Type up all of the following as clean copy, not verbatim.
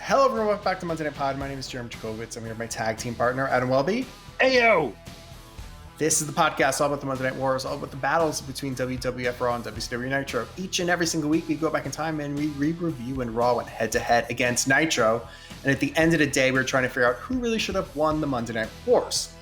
Hello everyone, welcome back to Monday Night Pod. My name is Jacobowitz. I'm here with my tag team partner, Adam Welby. Ayo! This is the podcast all about the Monday Night Wars, all about the battles between WWF Raw and WCW Nitro. Each and every single week, we go back in time and we re-review when Raw went head-to-head against Nitro. And at the end of the day, we're trying to figure out who really should have won the Monday Night Wars,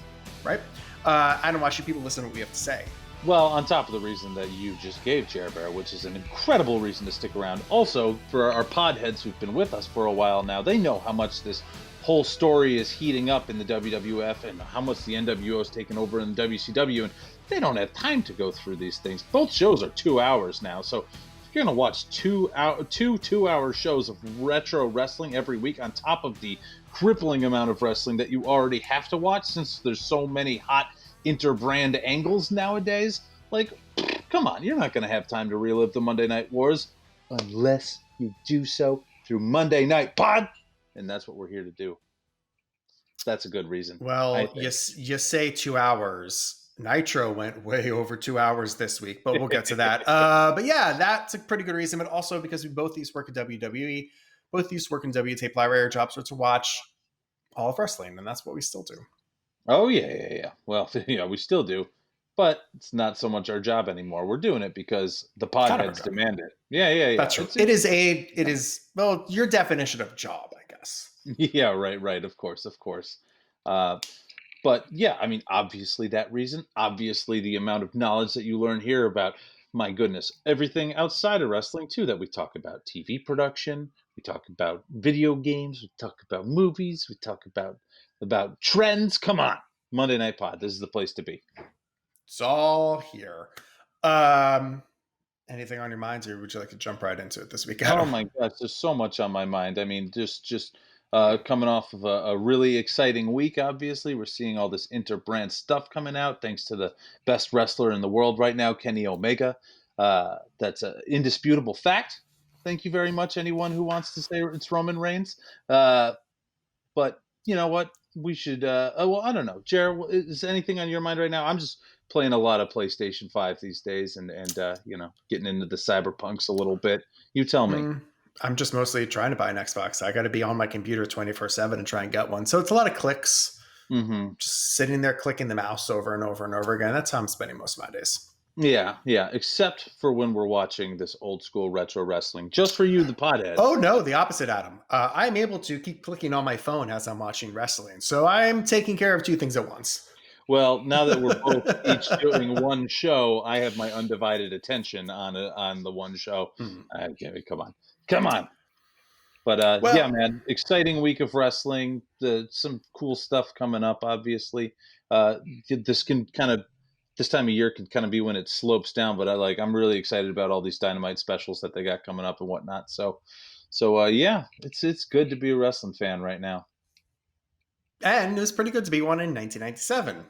right? Adam, why should people listen to what we have to say? Well, on top of the reason that you just gave, Chair Bear, which is an incredible reason to stick around. Also, for our pod heads who've been with us for a while now, they know how much this whole story is heating up in the WWF and how much the NWO is taking over in the WCW, and they don't have time to go through these things. Both shows are 2 hours now, so if you're going to watch two two-hour shows of retro wrestling every week on top of the crippling amount of wrestling that you already have to watch since there's so many hot inter-brand angles nowadays, like, come on, you're not going to have time to relive the Monday Night Wars unless you do so through Monday Night Pod, and that's what we're here to do. That's a good reason. Well, you say 2 hours. Nitro went way over 2 hours this week, but we'll get to that. But yeah, that's a pretty good reason, but also because we both used to work at WWE, both used to work in WTAP library. Our jobs were to watch all of wrestling, and that's what we still do. Oh, yeah. Well, yeah, we still do, but it's not so much our job anymore. We're doing it because the podheads demand it. Yeah. That's true. It is, well, your definition of job, I guess. Yeah, right. Of course. But yeah, I mean, obviously that reason, obviously the amount of knowledge that you learn here about, my goodness, everything outside of wrestling too, that we talk about TV production, we talk about video games, we talk about movies, we talk about trends. Come on, Monday Night Pod. This is the place to be. It's all here. Anything on your minds, or would you like to jump right into it this week? Oh my gosh, there's so much on my mind. I mean, just coming off of a really exciting week. Obviously, we're seeing all this inter-brand stuff coming out, thanks to the best wrestler in the world right now, Kenny Omega. That's an indisputable fact. Thank you very much, anyone who wants to say it's Roman Reigns. But you know what? We should, well, I don't know. Jared, is anything on your mind right now? I'm just playing a lot of PlayStation 5 these days and you know, getting into the cyberpunks a little bit. You tell me. I'm just mostly trying to buy an Xbox. I got to be on my computer 24/7 and try and get one. So it's a lot of clicks. Mm-hmm. Just sitting there clicking the mouse over and over and over again. That's how I'm spending most of my days. Yeah. Except for when we're watching this old school retro wrestling, just for you, the pothead. Oh no, the opposite, Adam. I'm able to keep clicking on my phone as I'm watching wrestling, so I'm taking care of two things at once. Well, now that we're both each doing one show, I have my undivided attention on the one show. Come on. But yeah, man, exciting week of wrestling. Some cool stuff coming up. Obviously, this time of year can kind of be when it slopes down, but I'm really excited about all these Dynamite specials that they got coming up and whatnot. So yeah, it's good to be a wrestling fan right now. And it was pretty good to be one in 1997.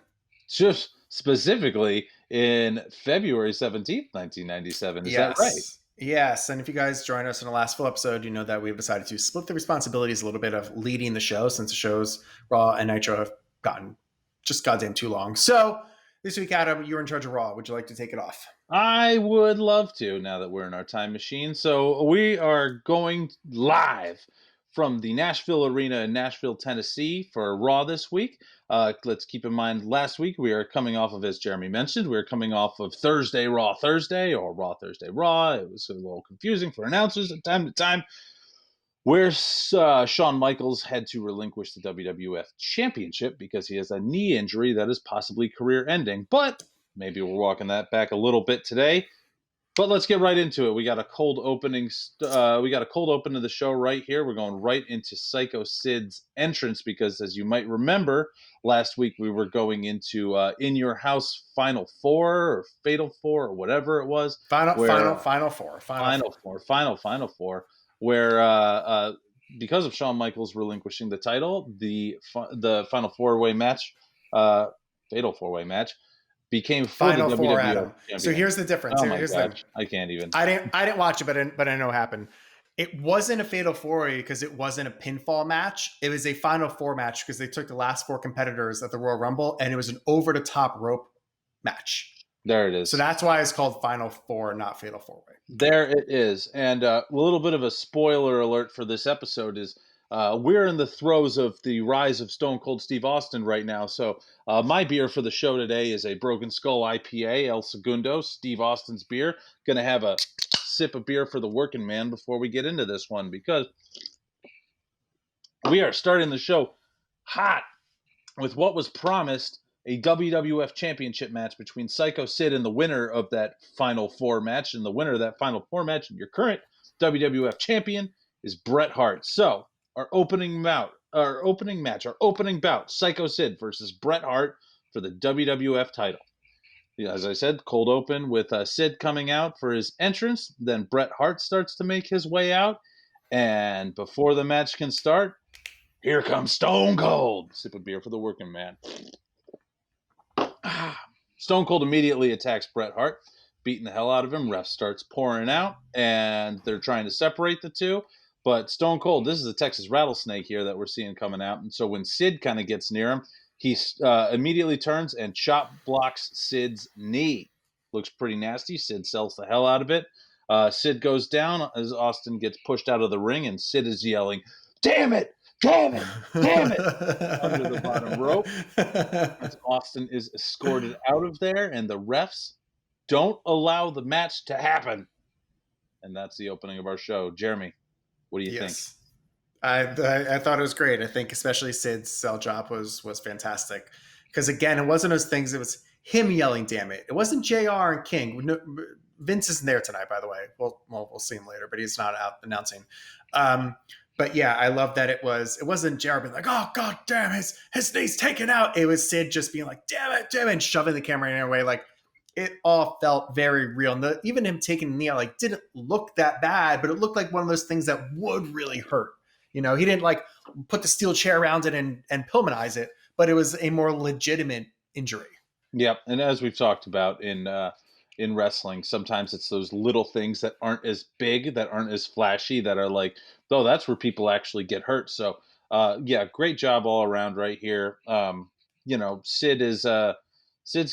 Just specifically in February 17th, 1997. Is that right? Yes. And if you guys joined us in the last full episode, you know that we've decided to split the responsibilities a little bit of leading the show, since the shows Raw and Nitro have gotten just goddamn too long. So this week, Adam, you're in charge of Raw. Would you like to take it off? I would love to, now that we're in our time machine. So we are going live from the Nashville Arena in Nashville, Tennessee for Raw this week. Let's keep in mind, last week we are coming off of, as Jeremy mentioned, we are coming off of Thursday Raw Thursday, or Raw Thursday Raw. It was a little confusing for announcers at time to time, where Shawn Michaels had to relinquish the WWF Championship because he has a knee injury that is possibly career-ending. But maybe we're walking that back a little bit today. But let's get right into it. We got a cold opening. We got a cold open of the show right here. We're going right into Sycho Sid's entrance because, as you might remember, last week we were going into In Your House Final Four or Fatal Four or whatever it was. Final Four. Where because of Shawn Michaels relinquishing the title, the Final Four-way match, Fatal Four-way match, became Final the Four, WWF Adam. champion. So here's the difference. Oh my gosh, I can't even. I didn't watch it, but I know what happened. It wasn't a Fatal Four-way because it wasn't a pinfall match. It was a Final Four match because they took the last four competitors at the Royal Rumble, and it was an over-the-top rope match. There it is. So that's why it's called Final Four, not Fatal Four-way. There it is. And a little bit of a spoiler alert for this episode is We're in the throes of the rise of Stone Cold Steve Austin right now. So my beer for the show today is a Broken Skull IPA, El Segundo, Steve Austin's beer. Going to have a sip of beer for the working man before we get into this one, because we are starting the show hot with what was promised a WWF Championship match between Sycho Sid and the winner of that Final Four match. And the winner of that Final Four match, and your current WWF Champion, is Bret Hart. So our opening bout, Sycho Sid versus Bret Hart for the WWF title. As I said, cold open with Sid coming out for his entrance. Then Bret Hart starts to make his way out. And before the match can start, here comes Stone Cold. Sip of beer for the working man. Stone Cold immediately attacks Bret Hart, beating the hell out of him. Ref starts pouring out, and they're trying to separate the two. But Stone Cold, this is a Texas rattlesnake here that we're seeing coming out. And so when Sid kind of gets near him, he immediately turns and chop blocks Sid's knee. Looks pretty nasty. Sid sells the hell out of it. Sid goes down as Austin gets pushed out of the ring, and Sid is yelling, "Damn it! Damn it! Damn it!" under the bottom rope. As Austin is escorted out of there, and the refs don't allow the match to happen. And that's the opening of our show. Jeremy, what do you think? I thought it was great. I think especially Sid's cell drop was fantastic. Because again, it wasn't those things, it was him yelling, "Damn it." It wasn't JR and King. No, Vince isn't there tonight, by the way. We'll see him later, but he's not out announcing. But yeah, I love that it wasn't JR being like, "Oh, God damn, his knee's taken out." It was Sid just being like, damn it, and shoving the camera in a way. Like, it all felt very real. And even him taking the knee out, like, didn't look that bad, but it looked like one of those things that would really hurt. He didn't like put the steel chair around it and Pillmanize it, but it was a more legitimate injury. Yep. And as we've talked about in wrestling, sometimes it's those little things that aren't as big, that aren't as flashy, that are like, oh, that's where people actually get hurt. So yeah, great job all around right here. Sid's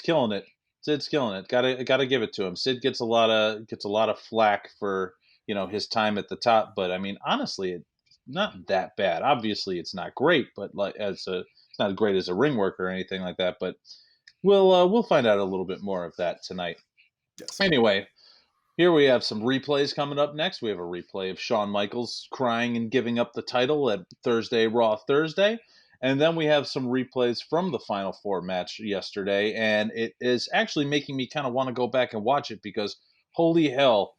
killing it. Sid's killing it. Gotta give it to him. Sid gets a lot of flack for, his time at the top, but I mean, honestly, it's not that bad. Obviously it's not great, but it's not great as a ring worker or anything like that, but we'll find out a little bit more of that tonight. Yes. Anyway, here we have some replays coming up next. We have a replay of Shawn Michaels crying and giving up the title at Raw Thursday. And then we have some replays from the Final Four match yesterday. And it is actually making me kind of want to go back and watch it, because holy hell,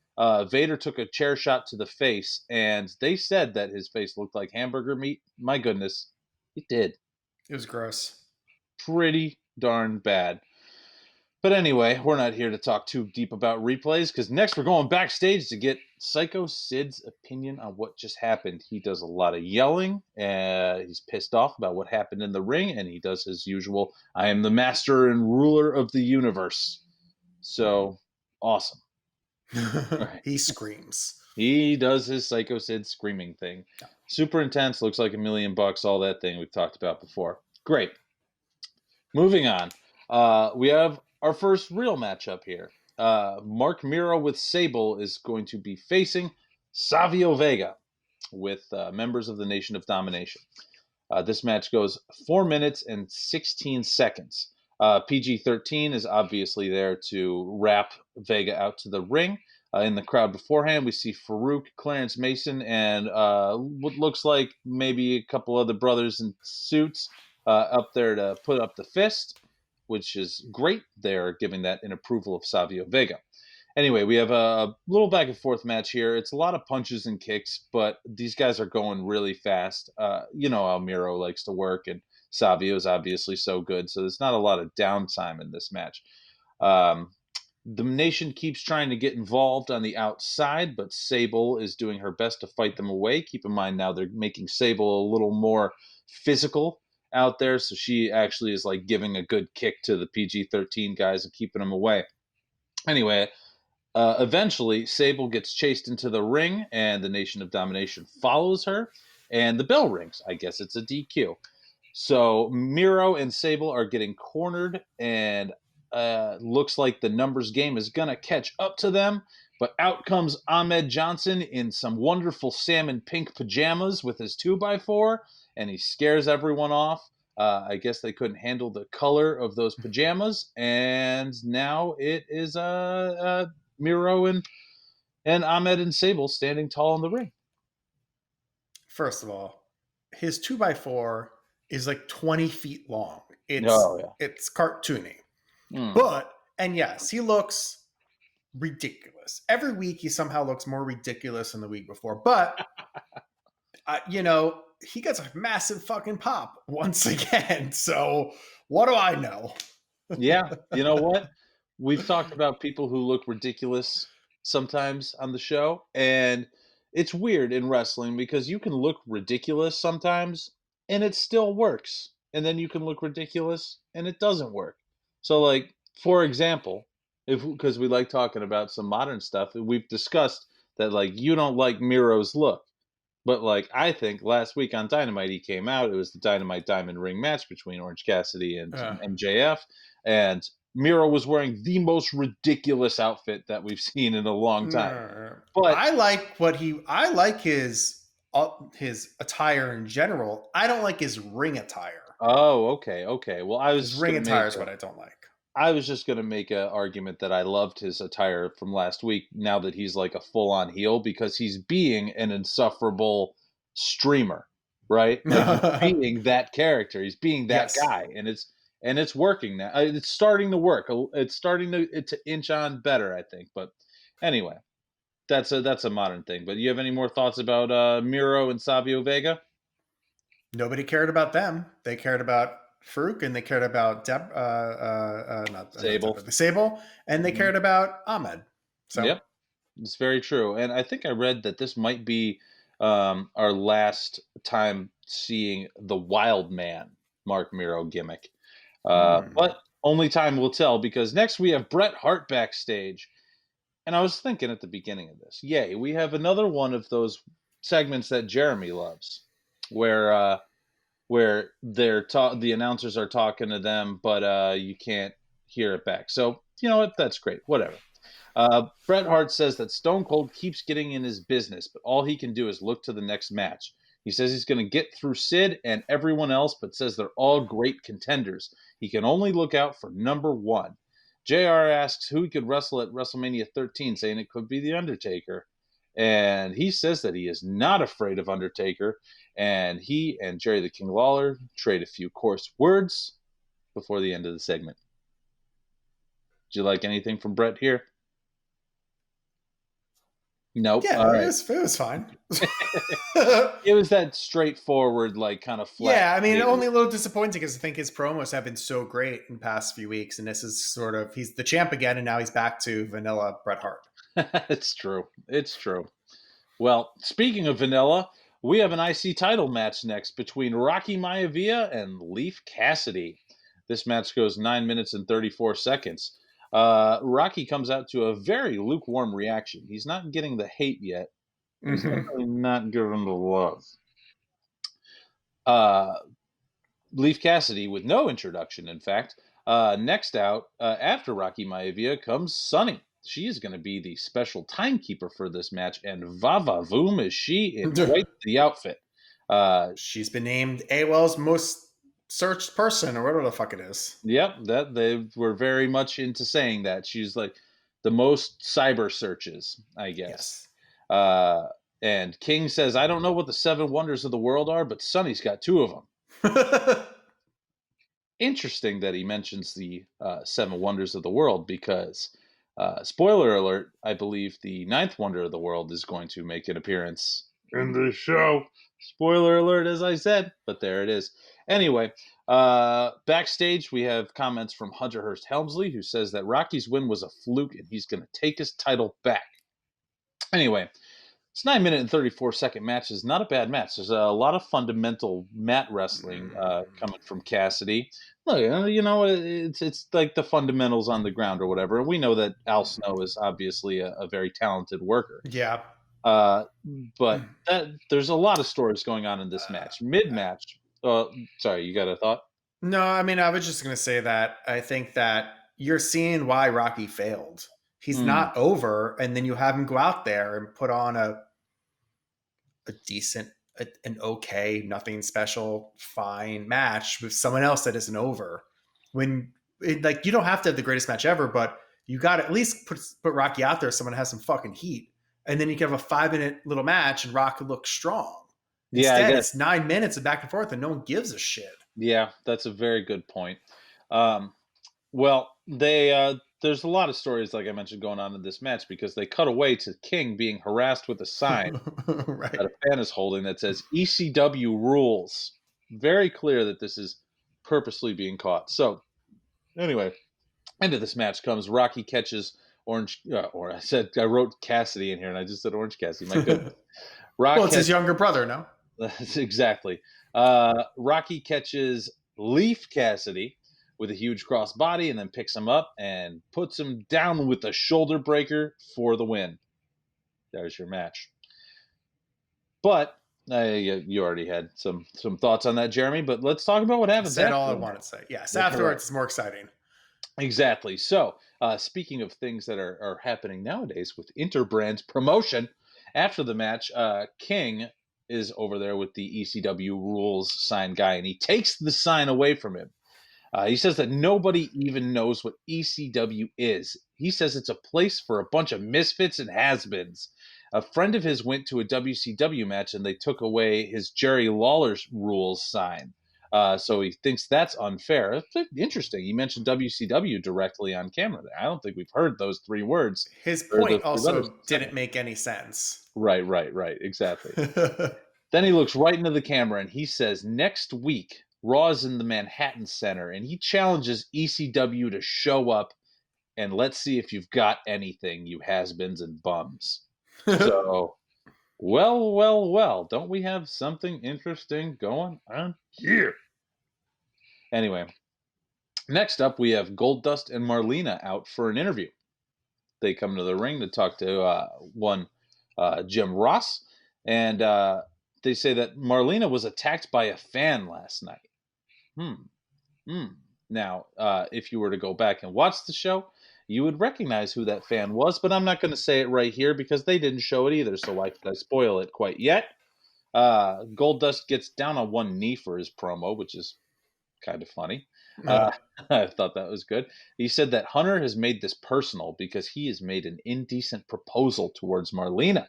Vader took a chair shot to the face, and they said that his face looked like hamburger meat. My goodness, it did. It was gross. Pretty darn bad. But anyway, we're not here to talk too deep about replays, because next we're going backstage to get Sycho Sid's opinion on what just happened. He does a lot of yelling, and he's pissed off about what happened in the ring, and he does his usual, "I am the master and ruler of the universe." So, awesome. He screams. He does his Sycho Sid screaming thing. Super intense, looks like $1 million, all that thing we've talked about before. Great. Moving on. We have our first real matchup here. Mark Miro with Sable is going to be facing Savio Vega with members of the Nation of Domination. This match goes 4 minutes and 16 seconds. PG-13 is obviously there to wrap Vega out to the ring. In the crowd beforehand, we see Farouk, Clarence Mason, and what looks like maybe a couple other brothers in suits up there to put up the fist, which is great. They're giving that in approval of Savio Vega. Anyway, we have a little back and forth match here. It's a lot of punches and kicks, but these guys are going really fast. You know how Miro likes to work, and Savio is obviously so good, so there's not a lot of downtime in this match. The Nation keeps trying to get involved on the outside, but Sable is doing her best to fight them away. Keep in mind now they're making Sable a little more physical out there, so she actually is like giving a good kick to the PG-13 guys and keeping them away. Anyway, eventually Sable gets chased into the ring, and the Nation of Domination follows her, and the bell rings. I guess it's a DQ. So Miro and Sable are getting cornered, and looks like the numbers game is going to catch up to them, But out comes Ahmed Johnson in some wonderful salmon pink pajamas with his 2x4, and he scares everyone off. I guess they couldn't handle the color of those pajamas, and now it is Miro and Ahmed and Sable standing tall in the ring. First of all, his 2x4 is like 20 feet long. It's cartoony. But, and yes, he looks ridiculous. Every week he somehow looks more ridiculous than the week before. But, he gets a massive fucking pop once again. So what do I know? Yeah. You know what? We've talked about people who look ridiculous sometimes on the show. And it's weird in wrestling because you can look ridiculous sometimes and it still works. And then you can look ridiculous and it doesn't work. So, like, for example, because we like talking about some modern stuff, we've discussed that, like, you don't like Miro's look. But, like, I think last week on Dynamite he came out. It was the Dynamite Diamond Ring match between Orange Cassidy and MJF. And Miro was wearing the most ridiculous outfit that we've seen in a long time. But I like his attire in general. I don't like his ring attire. Oh, okay. Well, his ring attire is what I don't like. I was just going to make an argument that I loved his attire from last week now that he's like a full-on heel because he's being an insufferable streamer, right? Like he's being that character. He's being that guy, and it's working now. It's starting to work. It's starting to inch on better, I think. But anyway, that's a modern thing. But you have any more thoughts about Miro and Savio Vega? Nobody cared about them. They cared about Farouk, and they cared about Sable, and they cared about Ahmed. So, yep, it's very true. And I think I read that this might be our last time seeing the Wild Man Mark Miro gimmick. But only time will tell because next we have Bret Hart backstage. And I was thinking at the beginning of this, yay, we have another one of those segments that Jeremy loves, where the announcers are talking to them, but you can't hear it back. So, you know what? That's great. Whatever. Bret Hart says that Stone Cold keeps getting in his business, but all he can do is look to the next match. He says he's going to get through Sid and everyone else, but says they're all great contenders. He can only look out for number one. JR asks who he could wrestle at WrestleMania 13, saying it could be The Undertaker. And he says that he is not afraid of Undertaker. And he and Jerry the King Lawler trade a few coarse words before the end of the segment. Did you like anything from Bret here? Nope. Yeah, it was fine. It was that straightforward, like, kind of flat. Yeah, I mean, only a little disappointing because I think his promos have been so great in the past few weeks, and this is sort of, he's the champ again, and now he's back to vanilla Bret Hart. It's true. Well, speaking of vanilla, we have an IC title match next between Rocky Maivia and Leif Cassidy. This match goes 9 minutes and 34 seconds. Rocky comes out to a very lukewarm reaction. He's not getting the hate yet. He's definitely not giving the love. Leif Cassidy with no introduction, in fact. Next out, after Rocky Maivia, comes Sunny. She is going to be the special timekeeper for this match, and va-va-voom is she in quite the outfit. She's been named AOL's most searched person, or whatever the fuck it is. Yep, that they were very much into saying that. She's like the most cyber searches, I guess. Yes. And King says, I don't know what the 7 wonders of the world are, but Sonny's got 2 of them. Interesting that he mentions the 7 wonders of the world because, spoiler alert, I believe the 9th wonder of the world is going to make an appearance in the show. Spoiler alert, as I said, but there it is. Anyway, backstage, we have comments from Hunter Hearst Helmsley, who says that Rocky's win was a fluke and he's going to take his title back. Anyway, this 9 minute and 34 second match is not a bad match. There's a lot of fundamental mat wrestling coming from Cassidy. Look, you know, it's like the fundamentals on the ground or whatever. And we know that Al Snow is obviously a very talented worker. Yeah. But there's a lot of stories going on in this match. Mid-match, sorry, you got a thought? No, I mean, I was just going to say that I think that you're seeing why Rocky failed. he's not over, and then you have him go out there and put on a decent, an okay, nothing special, fine match with someone else that isn't over. When like you don't have to have the greatest match ever, but you got to at least put Rocky out there. Someone has some fucking heat, and then you can have a 5-minute little match, and Rock could look strong. Yeah, Instead, it's 9 minutes of back and forth, and no one gives a shit. Yeah, that's a very good point. Well, there's a lot of stories, like I mentioned, going on in this match because they cut away to King being harassed with a sign Right. that a fan is holding that says ECW rules. Very clear that this is purposely being caught. So, anyway, into this match comes Rocky catches Orange, or I wrote Cassidy in here and I just said Orange Cassidy. My goodness. Well, it's his younger brother, no? Exactly. Rocky catches Leaf Cassidy with a huge cross body and then picks him up and puts him down with a shoulder breaker for the win. There's your match. But you already had some thoughts on that, Jeremy, but let's talk about what happened. I said all I wanted to say. Yes, afterwards it's more exciting. Exactly. So, speaking of things that are happening nowadays with Interbrand's promotion, after the match, King is over there with the ECW rules sign guy, and he takes the sign away from him. He says that nobody even knows what ECW is. He says it's a place for a bunch of misfits and has-beens. A friend of his went to a WCW match, and they took away his Jerry Lawler's rules sign. So he thinks that's unfair. It's interesting. He mentioned WCW directly on camera there. I don't think we've heard those 3 words. His point also didn't make any sense. Right. Exactly. Then he looks right into the camera and he says, next week, Raw's in the Manhattan Center, and he challenges ECW to show up, and let's see if you've got anything, you has-beens and bums. So, well, don't we have something interesting going on here? Anyway, next up, we have Goldust and Marlena out for an interview. They come to the ring to talk to one Jim Ross, and they say that Marlena was attacked by a fan last night. Now, if you were to go back and watch the show, you would recognize who that fan was, but I'm not going to say it right here because they didn't show it either, so why should I spoil it quite yet? Goldust gets down on one knee for his promo, which is kind of funny. I thought that was good. He said that Hunter has made this personal because he has made an indecent proposal towards Marlena.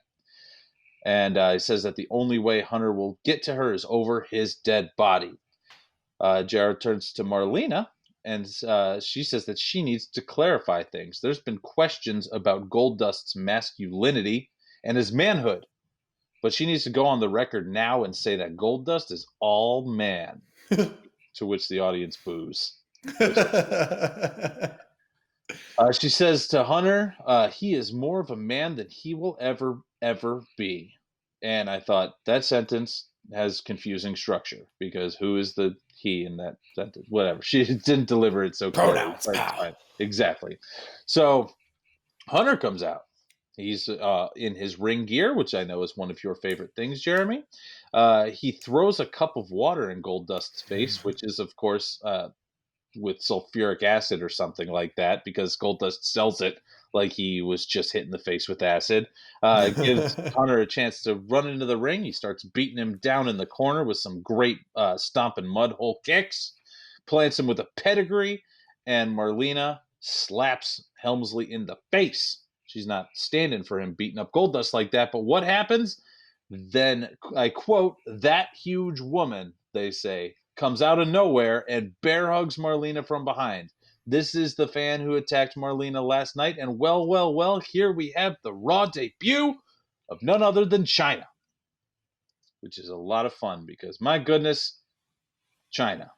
And he says that the only way Hunter will get to her is over his dead body. Jared turns to Marlena, and she says that she needs to clarify things. There's been questions about Goldust's masculinity and his manhood, but she needs to go on the record now and say that Goldust is all man, to which the audience boos. She says to Hunter, he is more of a man than he will ever be. And I thought that sentence has confusing structure because who is the he in that sentence? Whatever. She didn't deliver it so clearly. Pronouns, pal. Exactly. So Hunter comes out. He's in his ring gear, which I know is one of your favorite things, Jeremy. He throws a cup of water in Goldust's face, which is, of course, with sulfuric acid or something like that, because Goldust sells it like he was just hit in the face with acid. Gives Hunter a chance to run into the ring. He starts beating him down in the corner with some great stomping mud hole kicks, plants him with a pedigree, and Marlena slaps Helmsley in the face. She's not standing for him beating up Goldust like that, but what happens? Then, I quote, that huge woman, they say, comes out of nowhere and bear hugs Marlena from behind. This is the fan who attacked Marlena last night, and well, here we have the Raw debut of none other than China, which is a lot of fun because, my goodness, China.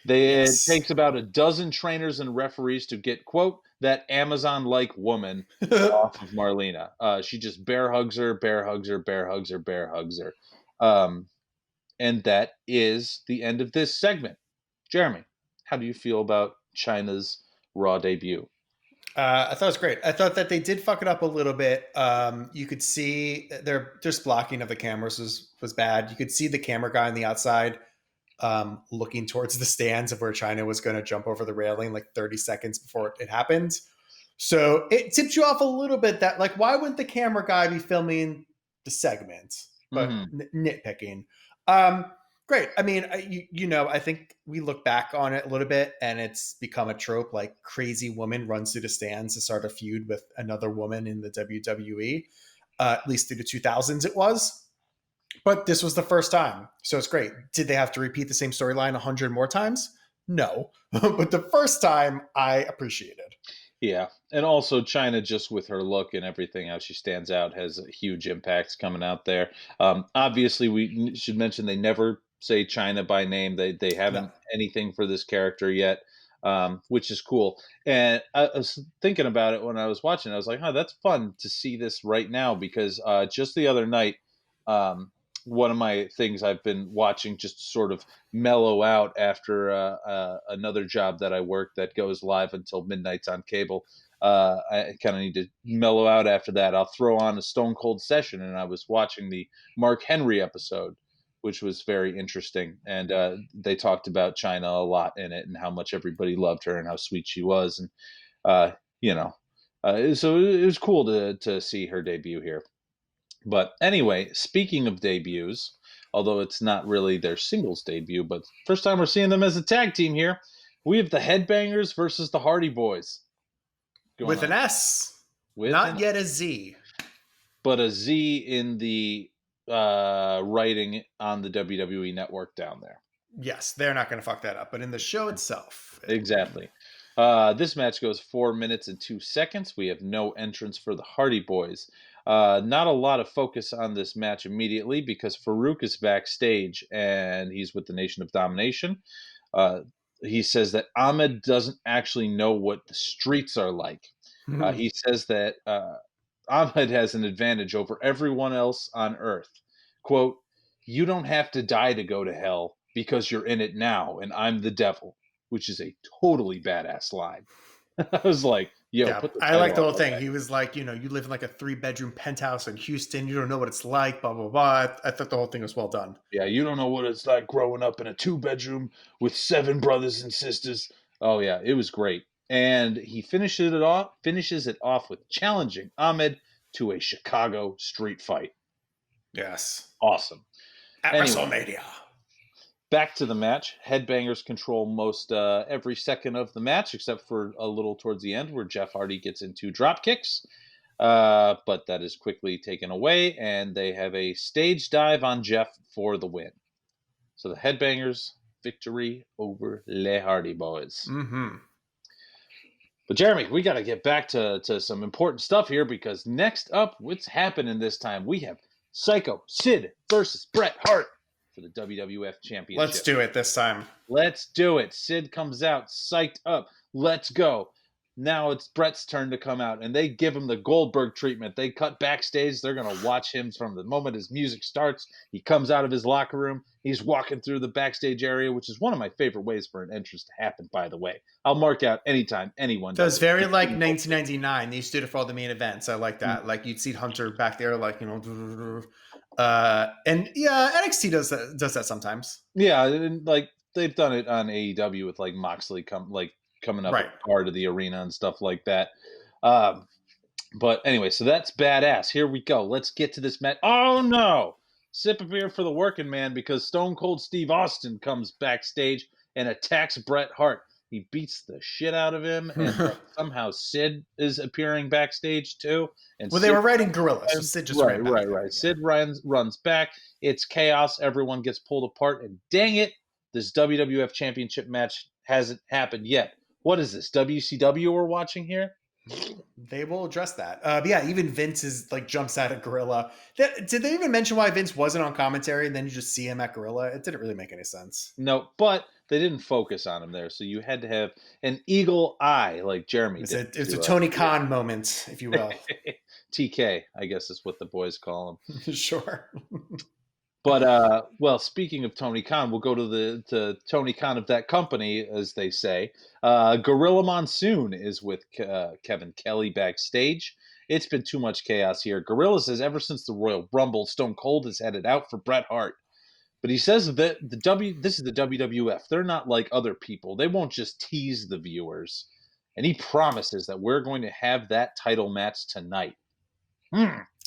It takes about a dozen trainers and referees to get, quote, that Amazon-like woman off of Marlena. She just bear hugs her. And that is the end of this segment. Jeremy, how do you feel about China's Raw debut? I thought it was great. I thought that they did fuck it up a little bit. You could see their just blocking of the cameras was bad. You could see the camera guy on the outside looking towards the stands of where China was going to jump over the railing like 30 seconds before it happened. So it tips you off a little bit that, like, why wouldn't the camera guy be filming the segment? But nitpicking. Great. I mean, I think we look back on it a little bit and it's become a trope, like crazy woman runs through the stands to start a feud with another woman in the WWE. At least through the 2000s it was. But this was the first time. So it's great. Did they have to repeat the same storyline 100 more times? No. But the first time I appreciated. Yeah, and also China, just with her look and everything, how she stands out, has a huge impact coming out there. Obviously, we should mention they never say China by name. They haven't No. anything for this character yet, which is cool. And I was thinking about it when I was watching. I was like, "Oh, that's fun to see this right now," because just the other night, one of my things I've been watching just to sort of mellow out after another job that I work that goes live until midnight on cable. I kind of need to mellow out after that. I'll throw on a Stone Cold session, and I was watching the Mark Henry episode, which was very interesting. And they talked about China a lot in it and how much everybody loved her and how sweet she was. And, you know, so it was cool to see her debut here. But anyway, speaking of debuts, although it's not really their singles debut, but first time we're seeing them as a tag team here, we have the Headbangers versus the Hardy Boys. With an S. With not yet a Z. But a Z in the writing on the WWE network down there. Yes, they're not going to fuck that up. But in the show itself. Exactly. This match goes 4 minutes and 2 seconds. We have no entrance for the Hardy Boys. Not a lot of focus on this match immediately because Farouk is backstage and he's with the Nation of Domination. He says that Ahmed doesn't actually know what the streets are like. He says that Ahmed has an advantage over everyone else on Earth. Quote, "You don't have to die to go to hell because you're in it now and I'm the devil," which is a totally badass line. I was like, yo, yeah, I like the whole thing. He was like, you live in like a 3-bedroom penthouse in Houston. You don't know what it's like, blah, blah, blah. I thought the whole thing was well done. Yeah, you don't know what it's like growing up in a 2-bedroom with 7 brothers and sisters. Oh, yeah, it was great. And he finishes it off with challenging Ahmed to a Chicago street fight. Yes. Awesome. At WrestleMania. Back to the match. Headbangers control most every second of the match, except for a little towards the end where Jeff Hardy gets into drop kicks. But that is quickly taken away, and they have a stage dive on Jeff for the win. So the Headbangers victory over Les Hardy Boys. Mm-hmm. But Jeremy, we got to get back to some important stuff here because next up, what's happening this time? We have Sycho Sid versus Bret Hart for the WWF Championship. Let's do it this time. Let's do it. Sid comes out, psyched up. Let's go. Now it's Bret's turn to come out, and they give him the Goldberg treatment. They cut backstage. They're going to watch him from the moment his music starts. He comes out of his locker room. He's walking through the backstage area, which is one of my favorite ways for an entrance to happen, by the way. I'll mark out anytime anyone does. It's very like 1999. They used to do it for all the main events. I like that. Like you'd see Hunter back there, like, and yeah, NXT does that sometimes. Yeah, and like they've done it on AEW with like Moxley coming up part of the arena and stuff like that. But anyway, so that's badass. Here we go. Let's get to this match. Oh no! Sip of beer for the working man because Stone Cold Steve Austin comes backstage and attacks Bret Hart. He beats the shit out of him, and somehow Sid is appearing backstage too. And well, they were riding gorillas, so Sid just ran back. Right. Sid runs back. It's chaos. Everyone gets pulled apart, and dang it, this WWF Championship match hasn't happened yet. What is this, WCW we're watching here? They will address that. Yeah, even Vince is like jumps out at Gorilla. Did they even mention why Vince wasn't on commentary and then you just see him at Gorilla? It didn't really make any sense. No, but they didn't focus on him there, so you had to have an eagle eye like Jeremy did. It's a Tony Khan moment, if you will. TK, I guess is what the boys call him. Sure. But well, speaking of Tony Khan, we'll go to the Tony Khan of that company, as they say. Gorilla Monsoon is with Kevin Kelly backstage. It's been too much chaos here. Gorilla says ever since the Royal Rumble, Stone Cold has headed out for Bret Hart. But he says that this is the WWF. They're not like other people. They won't just tease the viewers. and he promises that we're going to have that title match tonight.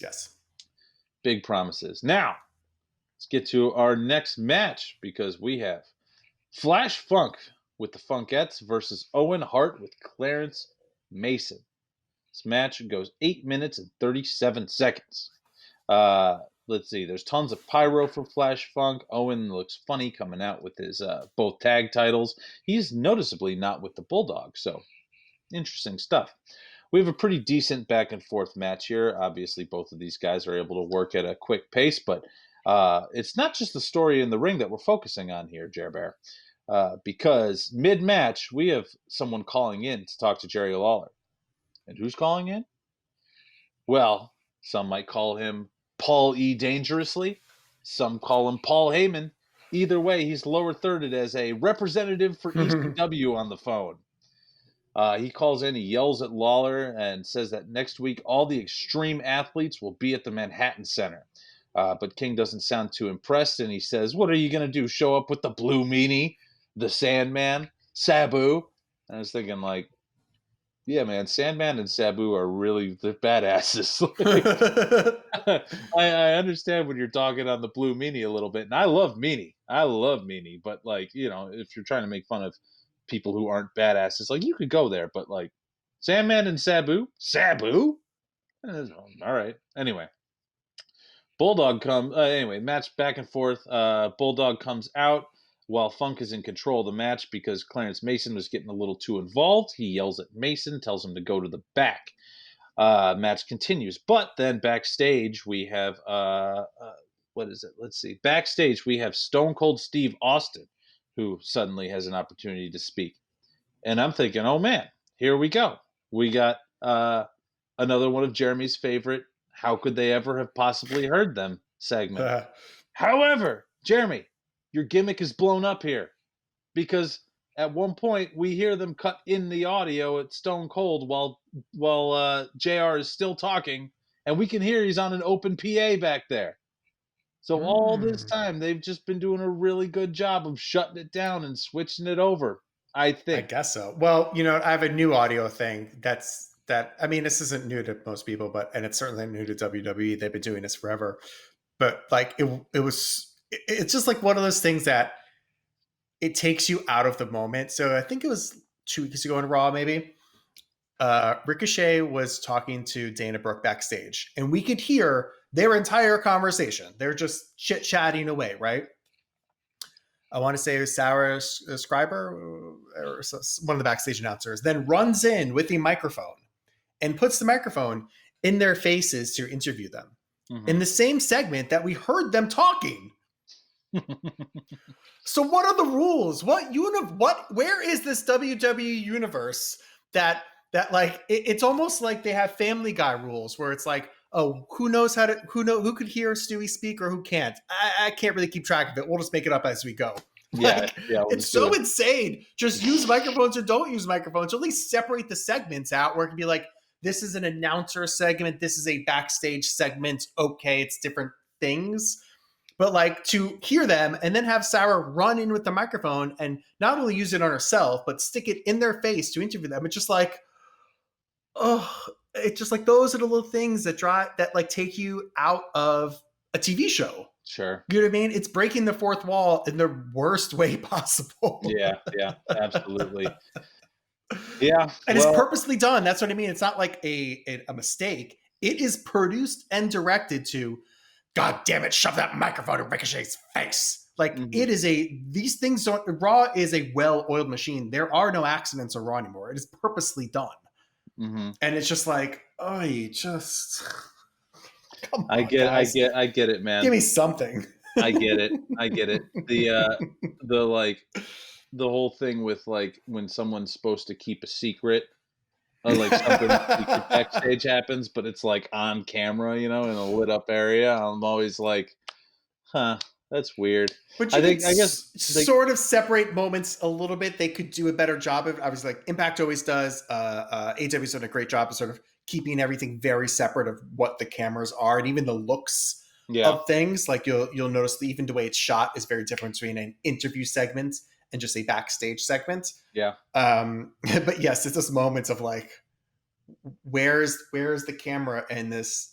Yes. Big promises. Now, let's get to our next match because we have Flash Funk with the Funkettes versus Owen Hart with Clarence Mason. This match goes 8 minutes and 37 seconds. Let's see. There's tons of pyro for Flash Funk. Owen looks funny coming out with his both tag titles. He's noticeably not with the Bulldog, so interesting stuff. We have a pretty decent back and forth match here. Obviously, both of these guys are able to work at a quick pace, but it's not just the story in the ring that we're focusing on here, Jer Bear. Because mid-match, we have someone calling in to talk to Jerry Lawler. And who's calling in? Well, some might call him Paul E. Dangerously. Some call him Paul Heyman. Either way, he's lower thirded as a representative for ECW on the phone. He calls in, he yells at Lawler, and says that next week all the extreme athletes will be at the Manhattan Center. But King doesn't sound too impressed, and he says, what are you going to do, show up with the Blue Meanie, the Sandman, Sabu? And I was thinking, like, yeah, man, Sandman and Sabu are really the badasses. I understand when you're talking on the Blue Meanie a little bit, and I love Meanie. But, like, you know, if you're trying to make fun of people who aren't badasses, like, you could go there, but, like, Sandman and Sabu? All right. Anyway, Bulldog match back and forth. Bulldog comes out while Funk is in control of the match because Clarence Mason was getting a little too involved. He yells at Mason, tells him to go to the back. Match continues, but then backstage we have what is it? Let's see. Backstage we have Stone Cold Steve Austin, who suddenly has an opportunity to speak. And I'm thinking, oh man, here we go. We got another one of Jeremy's favorite how could they ever have possibly heard them segment. However, Jeremy, your gimmick is blown up here because at one point we hear them cut in the audio at Stone Cold while JR is still talking, and we can hear he's on an open PA back there. So all this time, they've just been doing a really good job of shutting it down and switching it over, I think. I guess so. Well, you know, I have a new audio thing I mean, this isn't new to most people, and it's certainly new to WWE. They've been doing this forever. But, like, it's just like one of those things that it takes you out of the moment. So I think it was 2 weeks ago in Raw, maybe. Ricochet was talking to Dana Brooke backstage, and we could hear their entire conversation. They're just chit-chatting away, right? I want to say it was Sarah Scriber, or one of the backstage announcers, then runs in with the microphone and puts the microphone in their faces to interview them. In the same segment that we heard them talking. So what are the rules? Where is this WWE universe that like it's almost like they have Family Guy rules where it's like, oh, who could hear Stewie speak or who can't? I can't really keep track of it. We'll just make it up as we go. It's so insane. Just use microphones or don't use microphones. Or at least separate the segments out where it can be like, this is an announcer segment. This is a backstage segment. Okay, it's different things. But like to hear them and then have Sarah run in with the microphone and not only use it on herself, but stick it in their face to interview them. It's just like, it's just like those are the little things that like take you out of a TV show. Sure. You know what I mean? It's breaking the fourth wall in the worst way possible. Yeah, absolutely. Yeah. And it's purposely done. That's what I mean. It's not like a mistake. It is produced and directed to, God damn it, shove that microphone in Ricochet's face. Like these things Raw is a well-oiled machine. There are no accidents on Raw anymore. It is purposely done. And it's just like, come on, I get it, man. Give me something. I get it. The whole thing with like when someone's supposed to keep a secret, or like something secret backstage happens, but it's like on camera, you know, in a lit up area. I'm always like, that's weird. But I guess sort of separate moments a little bit. They could do a better job of. Obviously, like Impact always does. AEW's done a great job of sort of keeping everything very separate of what the cameras are and even the looks of things. Like you'll notice that even the way it's shot is very different between an interview segment and just a backstage segment. Yeah. But yes, it's just moments of like, where's the camera in this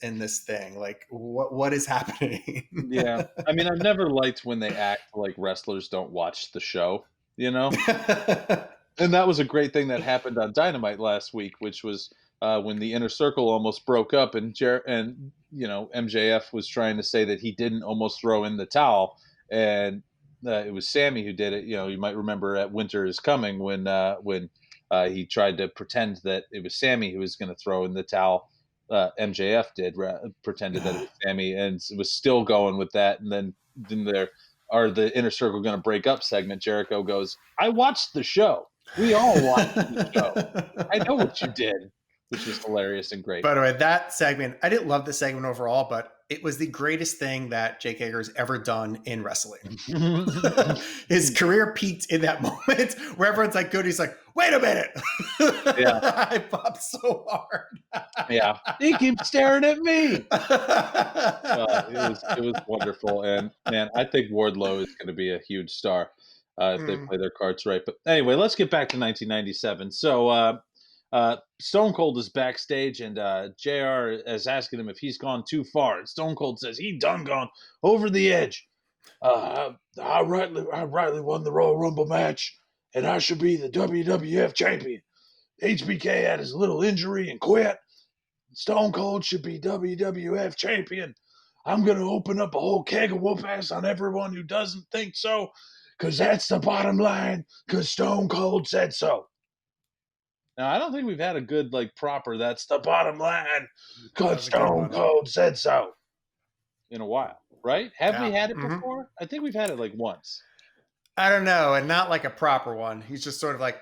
thing? Like, what is happening? Yeah. I mean, I've never liked when they act like wrestlers don't watch the show, you know? And that was a great thing that happened on Dynamite last week, which was when the Inner Circle almost broke up, and MJF was trying to say that he didn't almost throw in the towel, and it was Sammy who did it. You know, you might remember at Winter is Coming when he tried to pretend that it was Sammy who was going to throw in the towel. MJF pretended that it was Sammy, and was still going with that. And then the Inner Circle going to break up segment. Jericho goes, "I watched the show. We all watched the show. I know what you did," which was hilarious and great. By the way, that segment, I didn't love the segment overall, but it was the greatest thing that Jake Hager's ever done in wrestling. His career peaked in that moment where everyone's like, good. He's like, wait a minute. Yeah. I popped so hard. Yeah. He keeps staring at me. It was wonderful. And man, I think Wardlow is going to be a huge star if they play their cards right. But anyway, let's get back to 1997. So Stone Cold is backstage, and JR is asking him if he's gone too far. And Stone Cold says he done gone over the edge. I rightly won the Royal Rumble match, and I should be the WWF champion. HBK had his little injury and quit. Stone Cold should be WWF champion. I'm going to open up a whole keg of whoop ass on everyone who doesn't think so, because that's the bottom line, because Stone Cold said so. Now, I don't think we've had a good, proper, that's the bottom line, because Stone Cold said so, in a while, right? Have we had it before? I think we've had it, once. I don't know, and not like a proper one. He's just sort of like,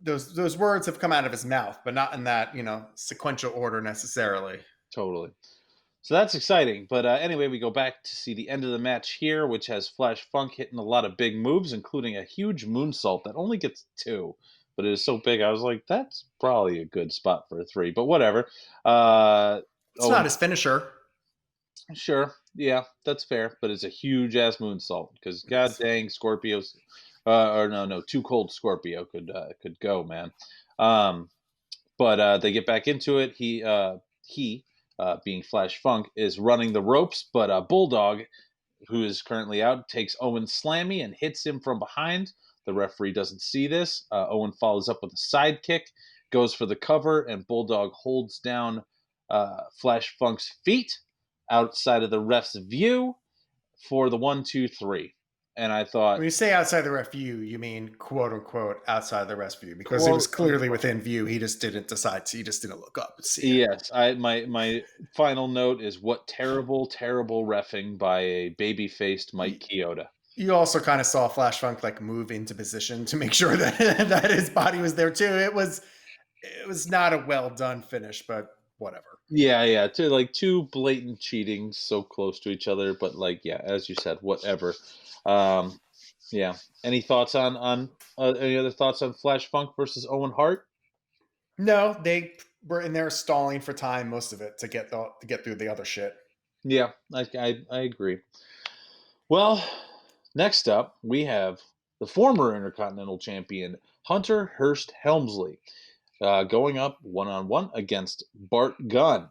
those words have come out of his mouth, but not in that, sequential order necessarily. Totally. So that's exciting. But anyway, we go back to see the end of the match here, which has Flash Funk hitting a lot of big moves, including a huge moonsault that only gets 2. But it is so big, I was like, that's probably a good spot for a 3. But whatever. It's not his finisher. Sure. Yeah, that's fair. But it's a huge-ass moonsault. Because god dang, Scorpio's... no, Too Cold Scorpio could go, man. But they get back into it. He being Flash Funk, is running the ropes, but Bulldog, who is currently out, takes Owen Slammy and hits him from behind. The referee doesn't see this. Owen follows up with a sidekick, goes for the cover, and Bulldog holds down Flash Funk's feet outside of the ref's view for the 1, 2, 3. And I thought... When you say outside the ref view, you mean quote unquote outside the ref view, because it was clearly within view. He just didn't decide to. He just didn't look up and see it. Yes. My final note is, what terrible, terrible reffing by a baby-faced Mike Chioda. You also kind of saw Flash Funk move into position to make sure that that his body was there too. It was not a well done finish, but whatever. Yeah. Two blatant cheatings so close to each other, but as you said, whatever. Yeah. Any thoughts on any other thoughts on Flash Funk versus Owen Hart? No, they were in there stalling for time most of it to get through the other shit. Yeah, I agree. Well, next up we have the former Intercontinental Champion Hunter Hearst Helmsley going up 1-on-1 against Bart Gunn.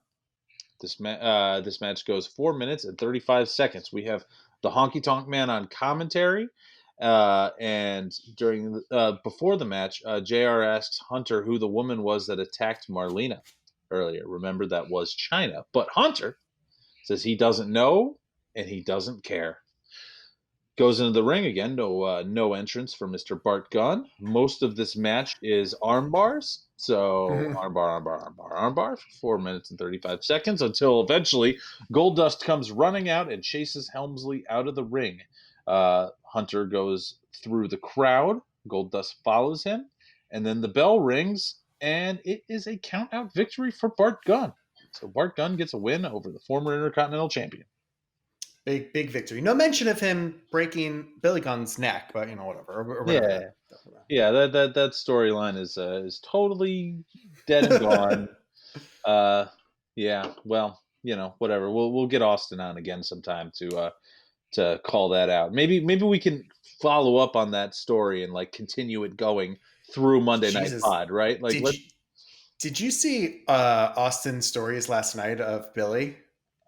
This match goes 4 minutes and 35 seconds. We have the Honky Tonk Man on commentary, and during before the match, JR asks Hunter who the woman was that attacked Marlena earlier. Remember, that was Chyna, but Hunter says he doesn't know and he doesn't care. Goes into the ring again. No entrance for Mr. Bart Gunn. Most of this match is arm bars. So armbar for 4 minutes and 35 seconds, until eventually Goldust comes running out and chases Helmsley out of the ring. Hunter goes through the crowd. Goldust follows him, and then the bell rings, and it is a count-out victory for Bart Gunn. So Bart Gunn gets a win over the former Intercontinental Champion. Big victory. No mention of him breaking Billy Gunn's neck, but whatever. Or whatever. Yeah. That storyline is totally dead and gone. Yeah. Well, whatever. We'll get Austin on again sometime to to call that out. Maybe we can follow up on that story and like continue it going through Monday Night Jesus. Pod, right? Like, Did you see Austin's stories last night of Billy?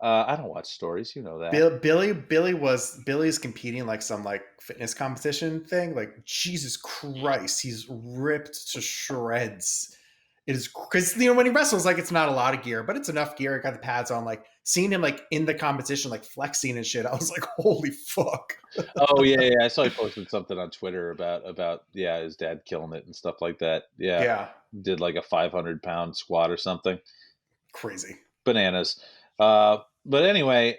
I don't watch stories, you know that. Billy's competing like some like fitness competition thing. Like Jesus Christ, he's ripped to shreds. It is because when he wrestles, like it's not a lot of gear, but it's enough gear. It got the pads on. Like seeing him like in the competition, like flexing and shit, I was like, holy fuck. Oh yeah, I saw he posted something on Twitter about his dad killing it and stuff like that. Yeah, did like a 500-pound squat or something. Crazy bananas. But anyway,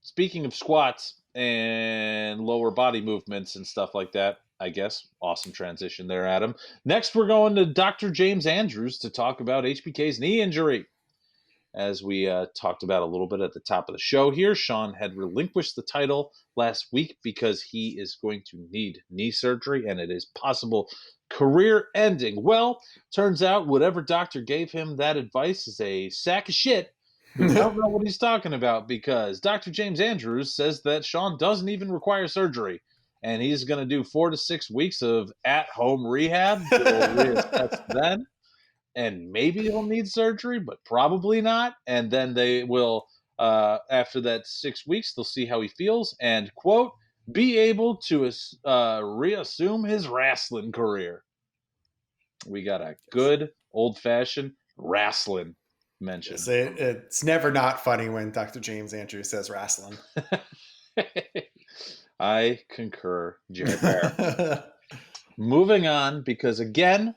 speaking of squats and lower body movements and stuff like that, I guess awesome transition there, Adam. Next, we're going to Dr. James Andrews to talk about HBK's knee injury. As we talked about a little bit at the top of the show here, Sean had relinquished the title last week because he is going to need knee surgery, and it is possible career ending. Well, turns out whatever doctor gave him that advice is a sack of shit who don't know what he's talking about, because Dr. James Andrews says that Sean doesn't even require surgery, and he's going to do 4 to 6 weeks of at-home rehab. We'll reassess then. And maybe he'll need surgery, but probably not. And then they will, after that 6 weeks, they'll see how he feels and, quote, be able to reassume his wrestling career. We got a good old-fashioned wrestling mention. It's never not funny when Dr. James Andrews says wrestling. I concur, Jared. Moving on, because again,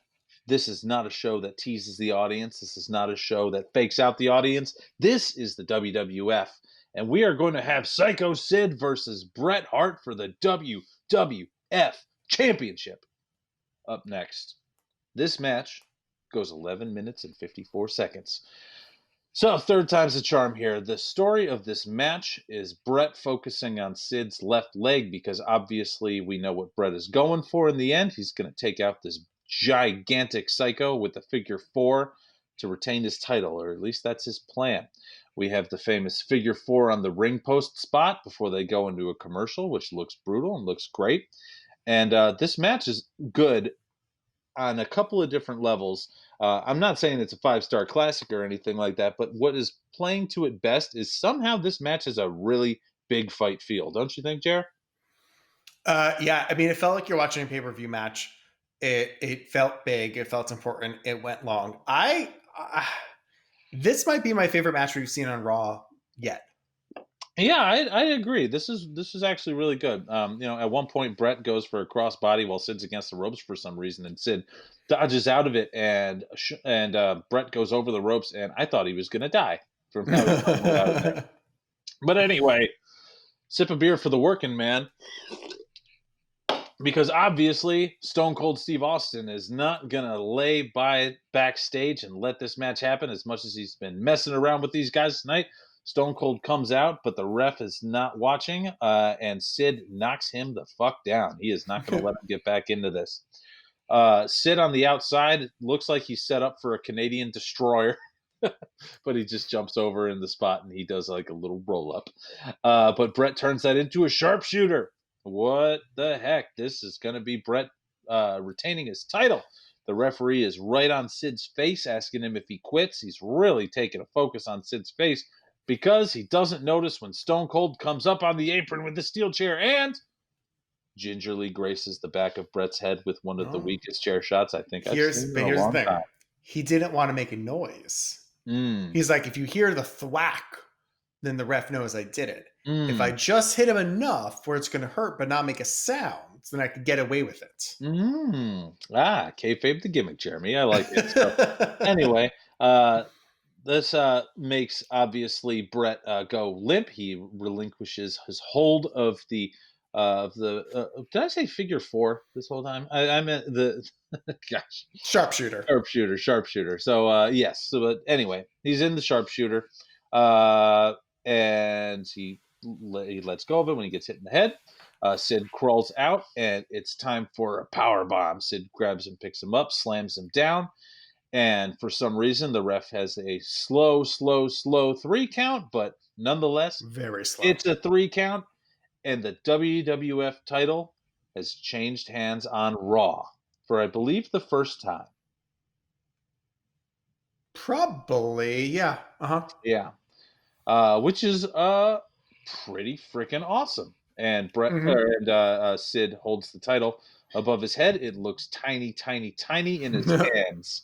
this is not a show that teases the audience. This is not a show that fakes out the audience. This is the WWF. And we are going to have Sycho Sid versus Bret Hart for the WWF Championship up next. This match goes 11 minutes and 54 seconds. So, third time's the charm here. The story of this match is Bret focusing on Sid's left leg, because obviously we know what Bret is going for in the end. He's going to take out this gigantic Sycho with the figure 4 to retain his title, or at least that's his plan. We have the famous figure 4 on the ring post spot before they go into a commercial, which looks brutal and looks great. And this match is good on a couple of different levels. I'm not saying it's a 5-star classic or anything like that, but what is playing to it best is somehow this match has a really big fight feel. Don't you think, Jer? Yeah, I mean, it felt like you're watching a pay-per-view match. It felt big. It felt important. It went long. This might be my favorite match we've seen on Raw yet. Yeah, I agree. This is actually really good. At one point Bret goes for a crossbody while Sid's against the ropes for some reason, and Sid dodges out of it, and Bret goes over the ropes, and I thought he was going to die from how he tumbled out of there. But anyway, sip of beer for the working man. Because obviously, Stone Cold Steve Austin is not going to lay by backstage and let this match happen as much as he's been messing around with these guys tonight. Stone Cold comes out, but the ref is not watching, and Sid knocks him the fuck down. He is not going to let him get back into this. Sid on the outside looks like he's set up for a Canadian destroyer, but he just jumps over in the spot, and he does like a little roll-up. But Bret turns that into a sharpshooter. What the heck? This is going to be Bret retaining his title. The referee is right on Sid's face, asking him if he quits. He's really taking a focus on Sid's face because he doesn't notice when Stone Cold comes up on the apron with the steel chair and gingerly graces the back of Bret's head with one of the weakest chair shots I think I've seen in a long time. He didn't want to make a noise. He's like, if you hear the thwack, then the ref knows I did it. If I just hit him enough where it's going to hurt but not make a sound, then I could get away with it. Kayfabe the gimmick, Jeremy. I like it. So, anyway, this makes, obviously, Bret go limp. He relinquishes his hold of the did I say figure 4 this whole time? I meant the gosh, sharpshooter. So yes. So, but anyway, he's in the sharpshooter, and he lets go of it when he gets hit in the head. Sid crawls out, and it's time for a power bomb. Sid grabs him, picks him up, slams him down, and for some reason the ref has a slow 3 count, but nonetheless very slow. It's a 3 count. and the WWF title has changed hands on Raw for, I believe, the first time. Probably, yeah. Yeah. Which is pretty freaking awesome. And Sid holds the title above his head. It looks tiny, tiny, tiny in his hands.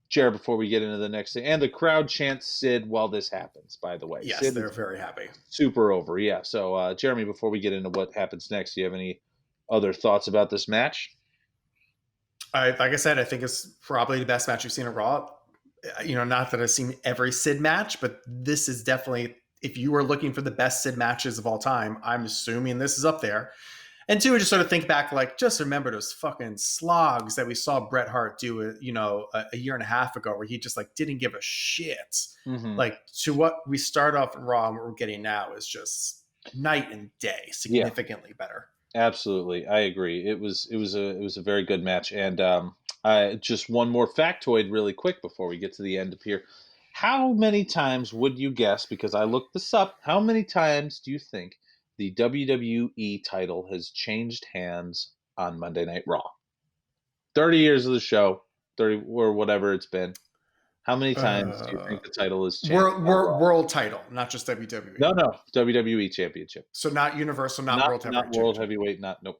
Jared, before we get into the next thing, and the crowd chants Sid while this happens, by the way. Yes, Sid they're very happy. Super over, yeah. So, Jeremy, before we get into what happens next, do you have any other thoughts about this match? Like I said, I think it's probably the best match you've seen at Raw. Not that I've seen every Sid match, but this is definitely, if you were looking for the best Sid matches of all time, I'm assuming this is up there. And two, just sort of think back, like, just remember those fucking slogs that we saw Bret Hart do, a year and a half ago, where he just like didn't give a shit. Mm-hmm. Like, to what we start off in Raw and what we're getting now is just night and day, significantly better. Absolutely, I agree. It was a very good match, and just one more factoid, really quick, before we get to the end of here. How many times would you guess? Because I looked this up. How many times do you think the WWE title has changed hands on Monday Night Raw? 30 years of the show, 30 or whatever it's been. How many times do you think the title is changed? World title, not just WWE. No, WWE Championship. So not Universal, not World Heavyweight. Not World Heavyweight, nope.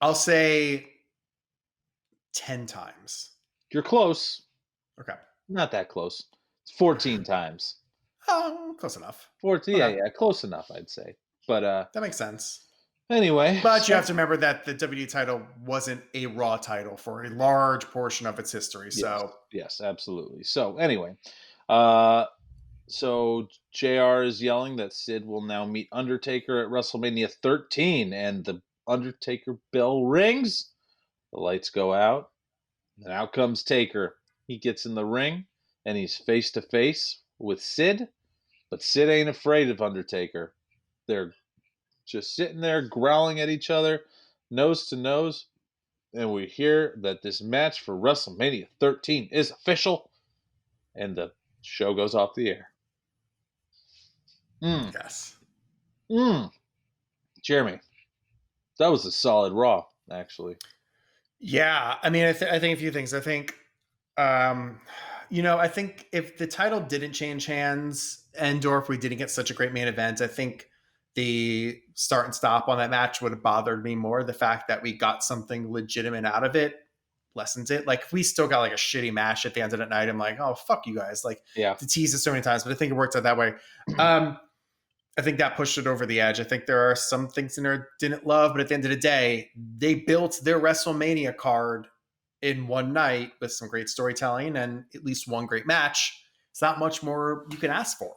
I'll say 10 times. You're close. Okay. Not that close. It's 14 times. Oh, close enough. 14, okay. Yeah, close enough, I'd say. But that makes sense. Anyway. But you have to remember that the WWE title wasn't a Raw title for a large portion of its history. So yes, absolutely. So anyway, so JR is yelling that Sid will now meet Undertaker at WrestleMania 13, and the Undertaker bell rings. The lights go out, and out comes Taker. He gets in the ring, and he's face to face with Sid, but Sid ain't afraid of Undertaker. They're just sitting there growling at each other, nose to nose, and we hear that this match for WrestleMania 13 is official, and the show goes off the air. Yes. Jeremy, that was a solid Raw, actually. Yeah, I mean, I think a few things. I think, I think if the title didn't change hands, or if we didn't get such a great main event, I think the start and stop on that match would have bothered me more. The fact that we got something legitimate out of it lessens it. Like, if we still got like a shitty match at the end of that night, I'm like, oh, fuck you guys. Like, to tease it so many times, but I think it worked out that way. I think that pushed it over the edge. I think there are some things in there I didn't love, but at the end of the day, they built their WrestleMania card in one night with some great storytelling and at least one great match. It's not much more you can ask for.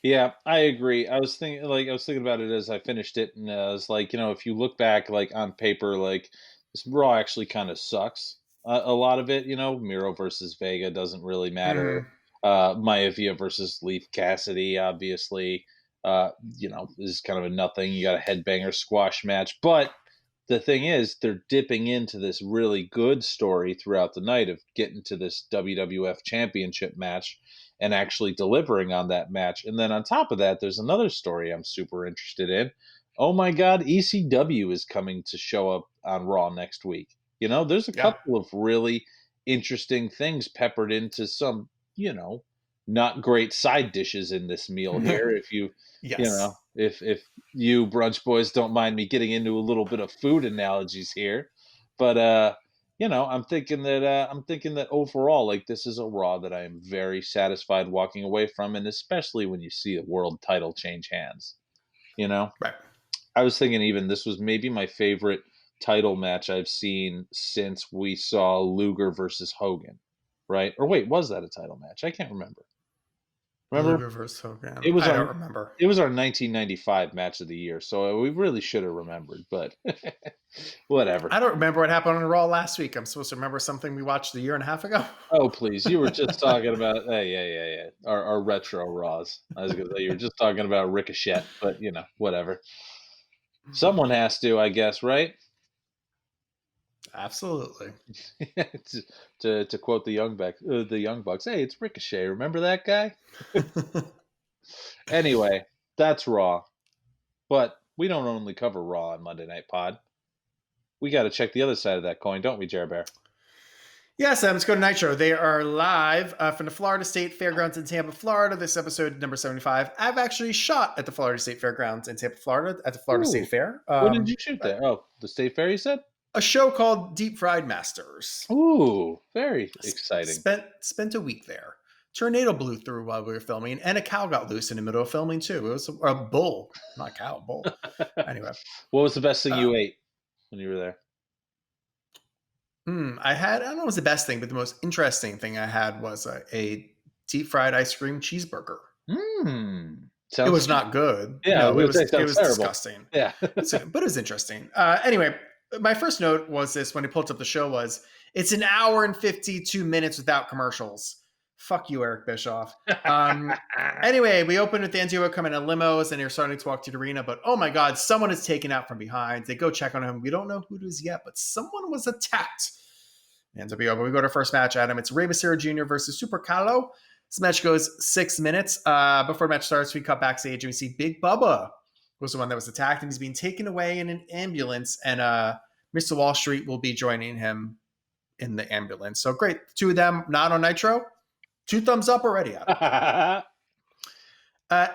Yeah, I agree. I was thinking about it as I finished it, and I was like, if you look back, like on paper, like this Raw actually kind of sucks. A lot of it, Miro versus Vega doesn't really matter. Maivia versus Leaf Cassidy, obviously, is kind of a nothing. You got a headbanger squash match, but the thing is, they're dipping into this really good story throughout the night of getting to this WWF Championship match and actually delivering on that match. And then on top of that, there's another story I'm super interested in. Oh my God, ECW is coming to show up on Raw next week. There's a couple of really interesting things peppered into some, not great side dishes in this meal here. If you, if you brunch boys don't mind me getting into a little bit of food analogies here, but I'm thinking that overall, like, this is a Raw that I am very satisfied walking away from, and especially when you see a world title change hands, Right. I was thinking even this was maybe my favorite title match I've seen since we saw Luger versus Hogan, right? Or wait, was that a title match? I can't remember. Luger versus Hogan. I don't remember. It was our 1995 match of the year, so we really should have remembered, but whatever. I don't remember what happened on Raw last week. I'm supposed to remember something we watched a year and a half ago. Oh, please. You were just talking about, yeah. Our retro Raws. I was going to say, you were just talking about Ricochet, but, whatever. Someone has to, I guess, right? Absolutely. to quote the Young Bucks, hey, it's Ricochet. Remember that guy? Anyway, that's Raw. But we don't only cover Raw on Monday Night Pod. We got to check the other side of that coin, don't we, Jer Bear? Yes, let's go to Nitro. They are live from the Florida State Fairgrounds in Tampa, Florida. This episode, number 75. I've actually shot at the Florida State Fairgrounds in Tampa, Florida, at the Florida State Fair. What did you shoot there? Oh, the State Fair, you said? A show called Deep Fried Masters. Ooh, very exciting. Spent a week there. Tornado blew through while we were filming, and a cow got loose in the middle of filming, too. It was a bull. Not a cow, a bull. Anyway. What was the best thing you ate when you were there? I don't know if it was the best thing, but the most interesting thing I had was a deep fried ice cream cheeseburger. It was not good. Yeah, no, it was disgusting. Yeah. But it was interesting. Anyway, my first note was this when he pulled up the show was, it's an hour and 52 minutes without commercials. Fuck you, Eric Bischoff. Anyway, we opened with Anzio coming in limos and they're starting to walk to the arena, but oh my God, someone is taken out from behind. They go check on him. We don't know who it is yet, but someone was attacked. And we go to our first match, Adam. It's Rey Mysterio Jr. versus Superbrawl. This match goes 6 minutes. Before the match starts, we cut backstage and we see Big Bubba was the one that was attacked, and he's being taken away in an ambulance. And Mr. Wall Street will be joining him in the ambulance. So great. The two of them not on Nitro. 2 thumbs up already, Adam.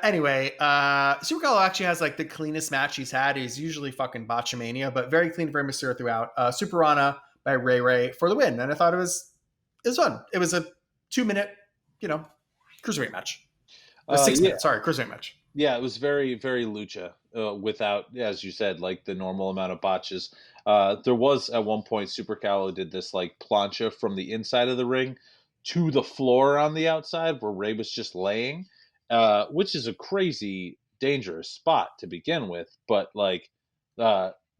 Anyway, Superbrawl actually has like the cleanest match he's had. He's usually fucking botchamania, but very clean, very Mysterio throughout. Super Rana by Ray for the win. And I thought it was fun. It was a 2-minute, cruiserweight match. 6 minutes, cruiserweight match. Yeah, it was very, very lucha without, as you said, like the normal amount of botches. There was at one point, Superbrawl did this like plancha from the inside of the ring to the floor on the outside where Ray was just laying, which is a crazy, dangerous spot to begin with. But like,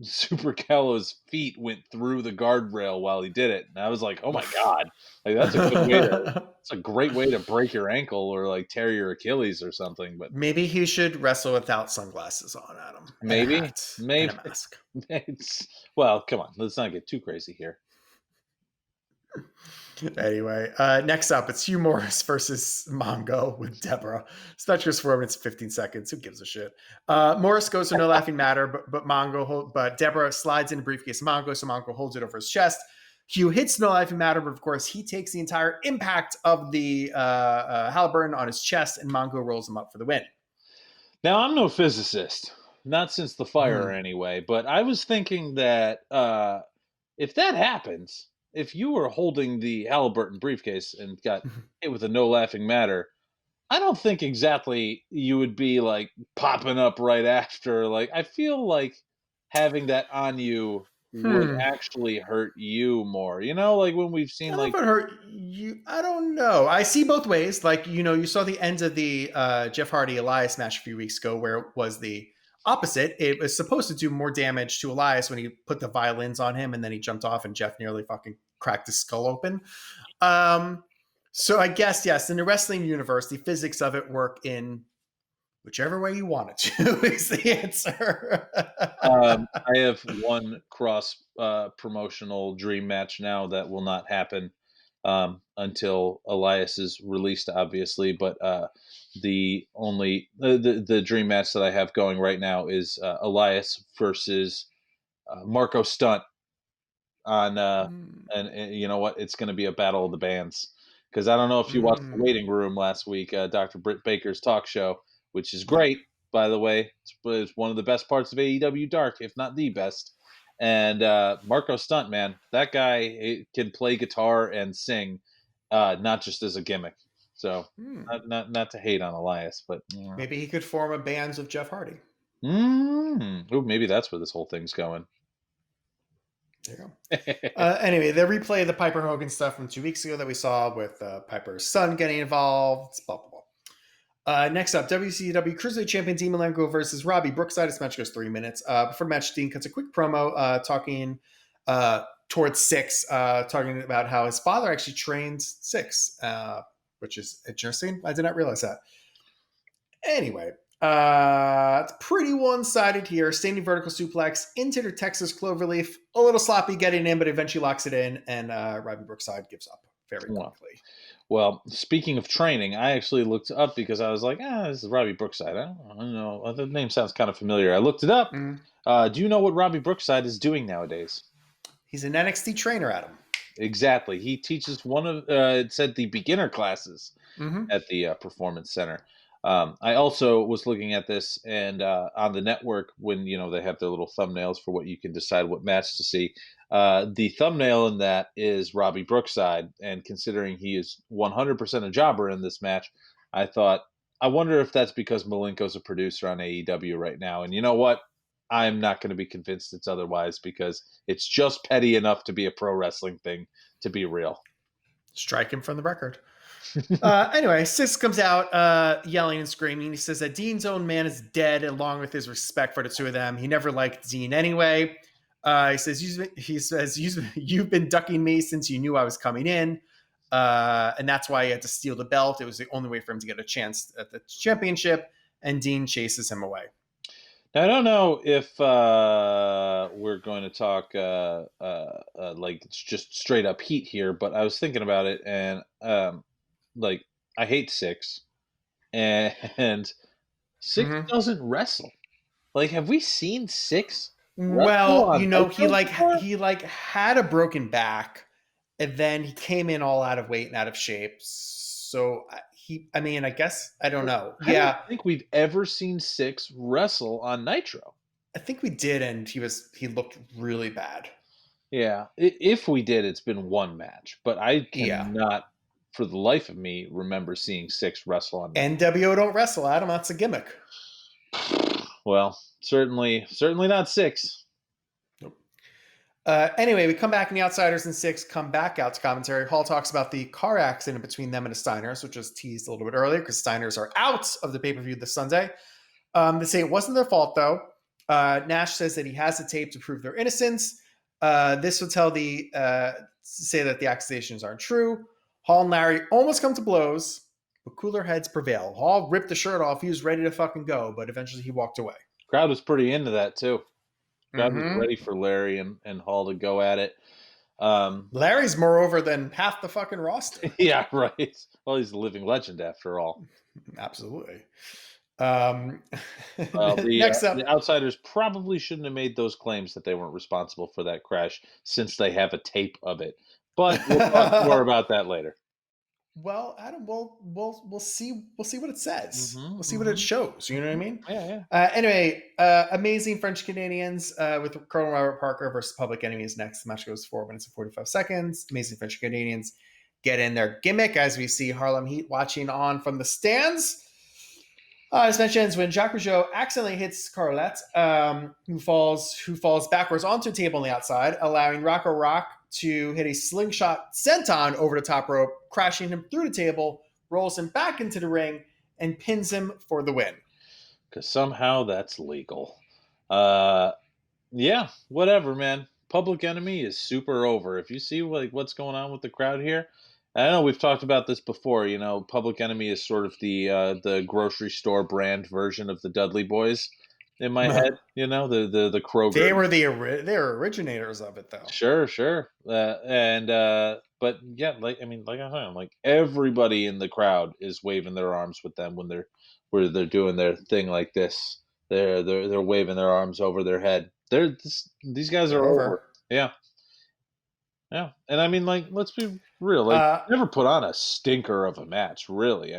Superbrall's feet went through the guardrail while he did it, and I was like, "Oh my God!" Like that's a good way to. It's a great way to break your ankle or like tear your Achilles or something. But maybe he should wrestle without sunglasses on, Adam. Maybe, and a mask. Well, come on, let's not get too crazy here. Anyway, next up, it's Hugh Morris versus Mongo with Deborah. This match goes 4 minutes, 15 seconds. Who gives a shit? Morris goes for no laughing matter, but Deborah slides in the briefcase of Mongo, so Mongo holds it over his chest. Hugh hits no laughing matter, but of course, he takes the entire impact of the Halliburton on his chest, and Mongo rolls him up for the win. Now, I'm no physicist, not since the fire anyway, but I was thinking that if that happens, if you were holding the Halliburton briefcase and got hit with a no laughing matter, I don't think exactly you would be like popping up right after. Like, I feel like having that on you would actually hurt you more. Like when we've seen like it hurt you. I don't know. I see both ways. Like, you saw the end of the Jeff Hardy Elias match a few weeks ago where it was the opposite. It was supposed to do more damage to Elias when he put the violins on him and then he jumped off and Jeff nearly fucking cracked his skull open. So I guess, yes, in the wrestling universe, the physics of it work in whichever way you want it to is the answer. I have one cross promotional dream match now that will not happen until Elias is released, obviously. But the dream match that I have going right now is Elias versus Marco Stunt on and you know what? It's going to be a battle of the bands, because I don't know if you watched The Waiting Room last week, Dr. Britt Baker's talk show, which is great, by the way. It's one of the best parts of AEW Dark, if not the best. And Marco Stunt, man, that guy can play guitar and sing, not just as a gimmick. So not to hate on Elias, but maybe he could form a band with Jeff Hardy. Ooh, maybe that's where this whole thing's going. There you go. Anyway, the replay of the Piper Hogan stuff from 2 weeks ago that we saw with Piper's son getting involved. Blah, blah, blah. Next up, WCW Cruiserweight Champion Dean Malenko versus Robbie Brookside. This match goes 3 minutes. Before the match, Dean cuts a quick promo talking towards Six, talking about how his father actually trains Six, which is interesting. I did not realize that. Anyway, it's pretty one-sided here. Standing vertical suplex into the Texas Cloverleaf. A little sloppy getting in, but eventually locks it in, and Robbie Brookside gives up very quickly. Well, speaking of training, I actually looked up because I was like, this is Robbie Brookside. I don't know. The name sounds kind of familiar. I looked it up. Mm. Do you know what Robbie Brookside is doing nowadays? He's an NXT trainer, Adam. Exactly. He teaches one of, it said the beginner classes Mm-hmm. at the Performance Center. I also was looking at this, and on the network, when they have their little thumbnails for what you can decide what match to see. The thumbnail in that is Robbie Brookside, and considering he is 100% a jobber in this match, I thought, I wonder if that's because Malenko's a producer on AEW right now. And you know what? I'm not going to be convinced it's otherwise, because it's just petty enough to be a pro wrestling thing to be real. Strike him from the record. Anyway, Six comes out yelling and screaming. He says that Dean's own man is dead, along with his respect for the two of them. He never liked Dean anyway. He says, you've been ducking me since you knew I was coming in. And that's why he had to steal the belt. It was the only way for him to get a chance at the championship. And Dean chases him away. Now, I don't know if we're going to talk like it's just straight up heat here, but I was thinking about it, and like, I hate Six, and Six doesn't wrestle. Like, have we seen Six wrestle Well, on he Nitro? had a broken back, and then he came in all out of weight and out of shape. So I guess I don't know. I don't think we've ever seen Six wrestle on Nitro. I think we did, and he looked really bad. Yeah, if we did, it's been one match, but I cannot, for the life of me, remember seeing Six wrestle on Nitro. NWO don't wrestle, Adam. That's a gimmick. Well, certainly not Six. Nope. Anyway, we come back, and the Outsiders and Six come back out to commentary. Hall talks about the car accident between them and the Steiners, which was teased a little bit earlier because Steiners are out of the pay-per-view this Sunday. They say it wasn't their fault, though. Nash says that he has the tape to prove their innocence. This will say that the accusations aren't true. Hall and Larry almost come to blows, but cooler heads prevail. Hall ripped the shirt off. He was ready to fucking go, but eventually he walked away. Crowd was pretty into that, too. Crowd was ready for Larry and Hall to go at it. Larry's more over than half the fucking roster. Yeah, right. Well, he's a living legend after all. Absolutely. Next up, the Outsiders probably shouldn't have made those claims that they weren't responsible for that crash, since they have a tape of it. But we'll talk more about that later. Well, Adam, we'll see what it says. We'll see what it shows. You know what I mean? Yeah. Anyway, amazing French Canadians with Colonel Robert Parker versus Public Enemies next. The match goes 4 minutes and 45 seconds. Amazing French Canadians get in their gimmick as we see Harlem Heat watching on from the stands. This match ends when Jacques Rougeau accidentally hits Carlette, who falls backwards onto a table on the outside, allowing Rocco Rock to hit a slingshot senton over the top rope, crashing him through the table, rolls him back into the ring, and pins him for the win. Because somehow that's legal. Yeah, whatever, man. Public Enemy is super over. If you see what's going on with the crowd here, I know we've talked about this before. Public Enemy is sort of the grocery store brand version of the Dudley Boys in my head. The Kroger. They were originators of it, though. Sure. But yeah, like I said, like, everybody in the crowd is waving their arms with them when they're doing their thing like this. They're waving their arms over their head. These guys are over. Yeah. Yeah, and let's be real. Never put on a stinker of a match, really.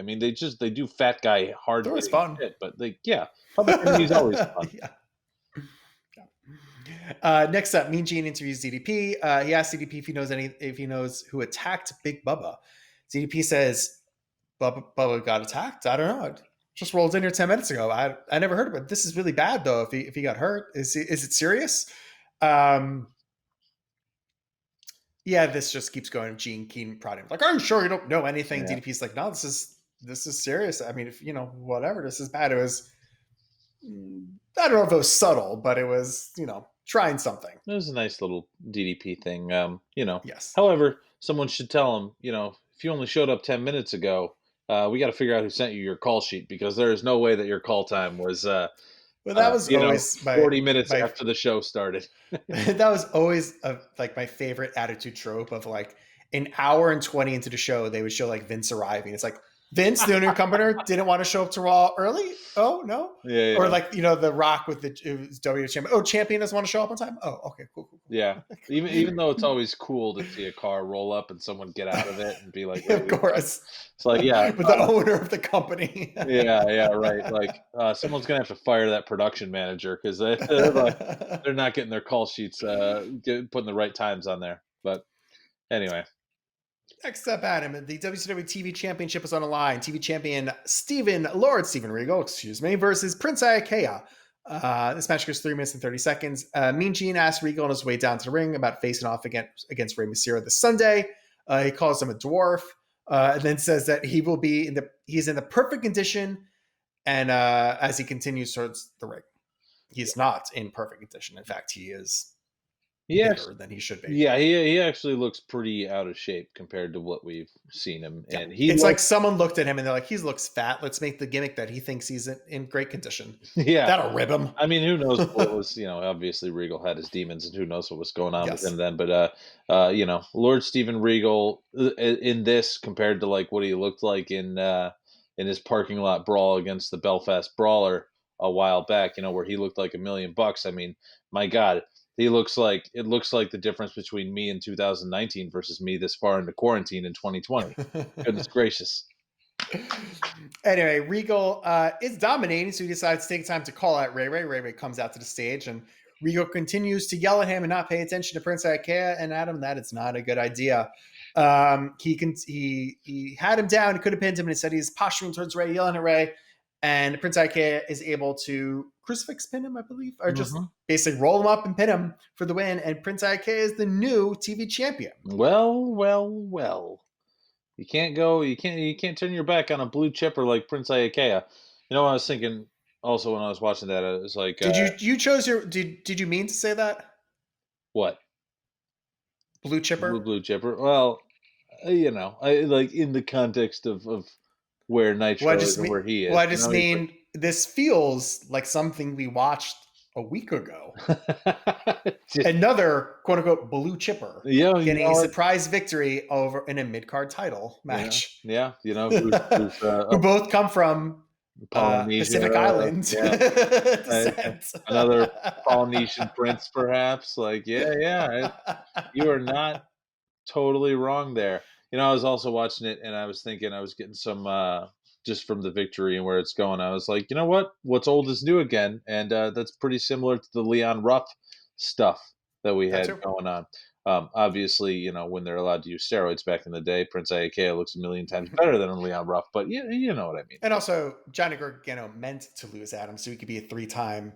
They do fat guy hard. It was fun, but Public Enemy's always fun. Next up, Mean Gene interviews DDP. He asks DDP if he knows who attacked Big Bubba. DDP says Bubba got attacked. I don't know. It just rolled in here 10 minutes ago. I never heard of it. This is really bad, though. If he got hurt, is it serious? Yeah, this just keeps going. Gene Keen prodding, like, are you sure you don't know anything? Yeah. DDP's like, no, this is serious. If whatever, this is bad. It was, I don't know if it was subtle, but it was, trying something. It was a nice little DDP thing. Yes. However, someone should tell him, if you only showed up 10 minutes ago, we got to figure out who sent you your call sheet, because there is no way that your call time was, well, that was always 40 minutes after the show started. That was always my favorite attitude trope of, like, an hour and 20 into the show, they would show like Vince arriving. It's like, Vince, the new competitor, didn't want to show up to Raw early. Oh, no. Yeah, Or like, The Rock with the WWF Champion. Oh, Champion doesn't want to show up on time? Oh, okay, cool. Yeah. Even though it's always cool to see a car roll up and someone get out of it and be like, of course. It's like, yeah. With the owner of the company. yeah, right. Like, someone's going to have to fire that production manager because they're not getting their call sheets, putting the right times on there. But anyway. Next up, Adam, the WCW TV Championship is on the line. TV champion Lord Steven Regal, versus Prince Iaukea. This match goes 3 minutes and 30 seconds. Mean Gene asks Regal on his way down to the ring about facing off against Rey Mysterio this Sunday. He calls him a dwarf, and then says that he's in the perfect condition. And as he continues towards the ring, he's not in perfect condition. In fact, he is bigger than he should be. Yeah, he actually looks pretty out of shape compared to what we've seen him. Yeah. And it's like someone looked at him and they're like, he looks fat. Let's make the gimmick that he thinks he's in great condition. Yeah. That'll rib him. I mean, who knows what was, obviously Regal had his demons and who knows what was going on with him then. But, Lord Steven Regal in this compared to like what he looked like in his parking lot brawl against the Belfast Brawler a while back, where he looked like $1 million. I mean, my God. It looks like the difference between me in 2019 versus me this far into quarantine in 2020. Goodness gracious. Anyway, Regal is dominating, so he decides to take time to call out Ray Ray. Ray Ray comes out to the stage, and Regal continues to yell at him and not pay attention to Prince Iaukea. And Adam, that is not a good idea. He had him down. He could have pinned him, and instead he's posturing towards Ray, yelling at Ray. And Prince Iaukea is able to crucifix pin him, I believe, or just basically roll him up and pin him for the win. And Prince Iaukea is the new TV champion. Well. You can't turn your back on a blue chipper like Prince Iaukea. I was thinking also when I was watching that, it was like, did you mean to say that? What? Blue chipper? Blue chipper. Well, I like in the context of where Nitro is and where he is. Well, I just mean this feels like something we watched a week ago. Another quote-unquote blue chipper getting a surprise victory over in a mid-card title match. Yeah. Who both come from Pacific Islands. Another Polynesian prince, perhaps. Like, you are not totally wrong there. I was also watching it and I was thinking I was getting some just from the victory and where it's going. I was like, you know what? What's old is new again. And that's pretty similar to the Leon Ruff stuff that we had going on. Obviously, when they're allowed to use steroids back in the day, Prince Iaukea looks 1,000,000 times better than Leon Ruff. But you know what I mean. And also, Johnny Gargano meant to lose Adam so he could be a 3-time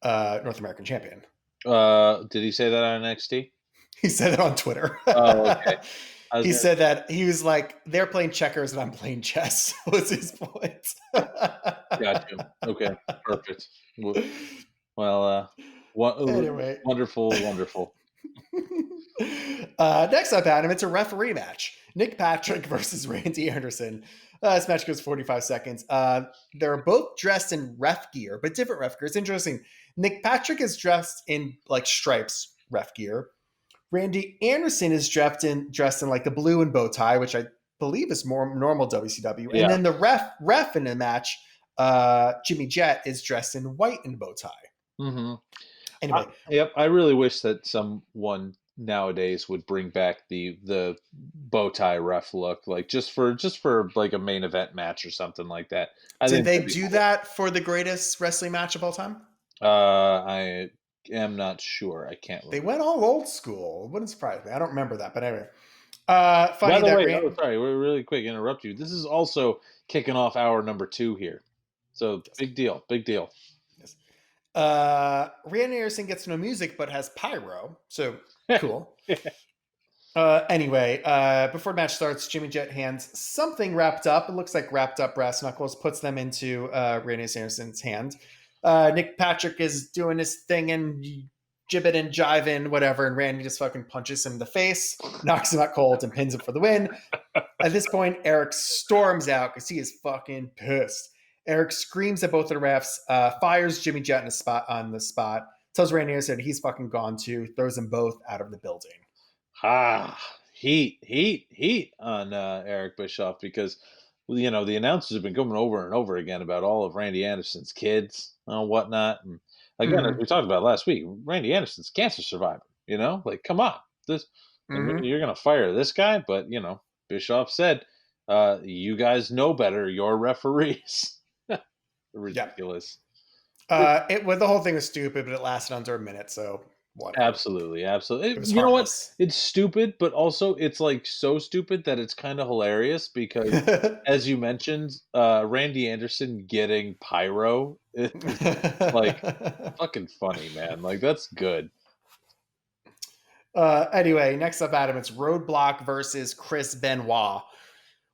North American champion. Did he say that on NXT? He said it on Twitter. Oh, okay. He said that he was like, they're playing checkers and I'm playing chess, was his point. Got you. Okay, perfect. Well, anyway. Wonderful. Next up, Adam, it's a referee match. Nick Patrick versus Randy Anderson. This match goes 45 seconds. They're both dressed in ref gear, but different ref gear. It's interesting. Nick Patrick is dressed in like stripes ref gear. Randy Anderson is dressed in like the blue and bow tie, which I believe is more normal WCW. Yeah. And then the ref in the match, Jimmy Jett, is dressed in white and bow tie. Mm-hmm. Anyway, I really wish that someone nowadays would bring back the bow tie ref look, like just for like a main event match or something like that. Did they do that for the greatest wrestling match of all time? I am not sure. I can't remember. They went all old school. It wouldn't surprise me. I don't remember that, but anyway. Funny By the way, sorry, we're really quick interrupt you. This is also kicking off hour number 2 here. So big deal. Yes. Randy Anderson gets no music but has pyro. So cool. Anyway, before the match starts, Jimmy Jett hands something wrapped up. It looks like wrapped up brass knuckles, puts them into Randy Anderson's hand. Nick Patrick is doing his thing and jibbing and jiving, whatever, and Randy just fucking punches him in the face, knocks him out cold, and pins him for the win. At this point, Eric storms out because he is fucking pissed. Eric screams at both of the refs, fires Jimmy Jett on the spot, tells Randy Anderson he's fucking gone too, throws them both out of the building. heat on Eric Bischoff because the announcers have been coming over and over again about all of Randy Anderson's kids and whatnot. And again, as Mhm. we talked about last week, Randy Anderson's a cancer survivor. Like come on, this and Mhm. you're gonna fire this guy, but Bischoff said, "You guys know better. You're referees." Yeah. Ridiculous. The whole thing was stupid, but it lasted under a minute, so whatever. Absolutely, absolutely. It was You know what? harmless. It's stupid, but also it's like so stupid that it's kind of hilarious because, as you mentioned, Randy Anderson getting pyro is like fucking funny, man. Like that's good. Anyway, next up, Adam, it's Roadblock versus Chris Benoit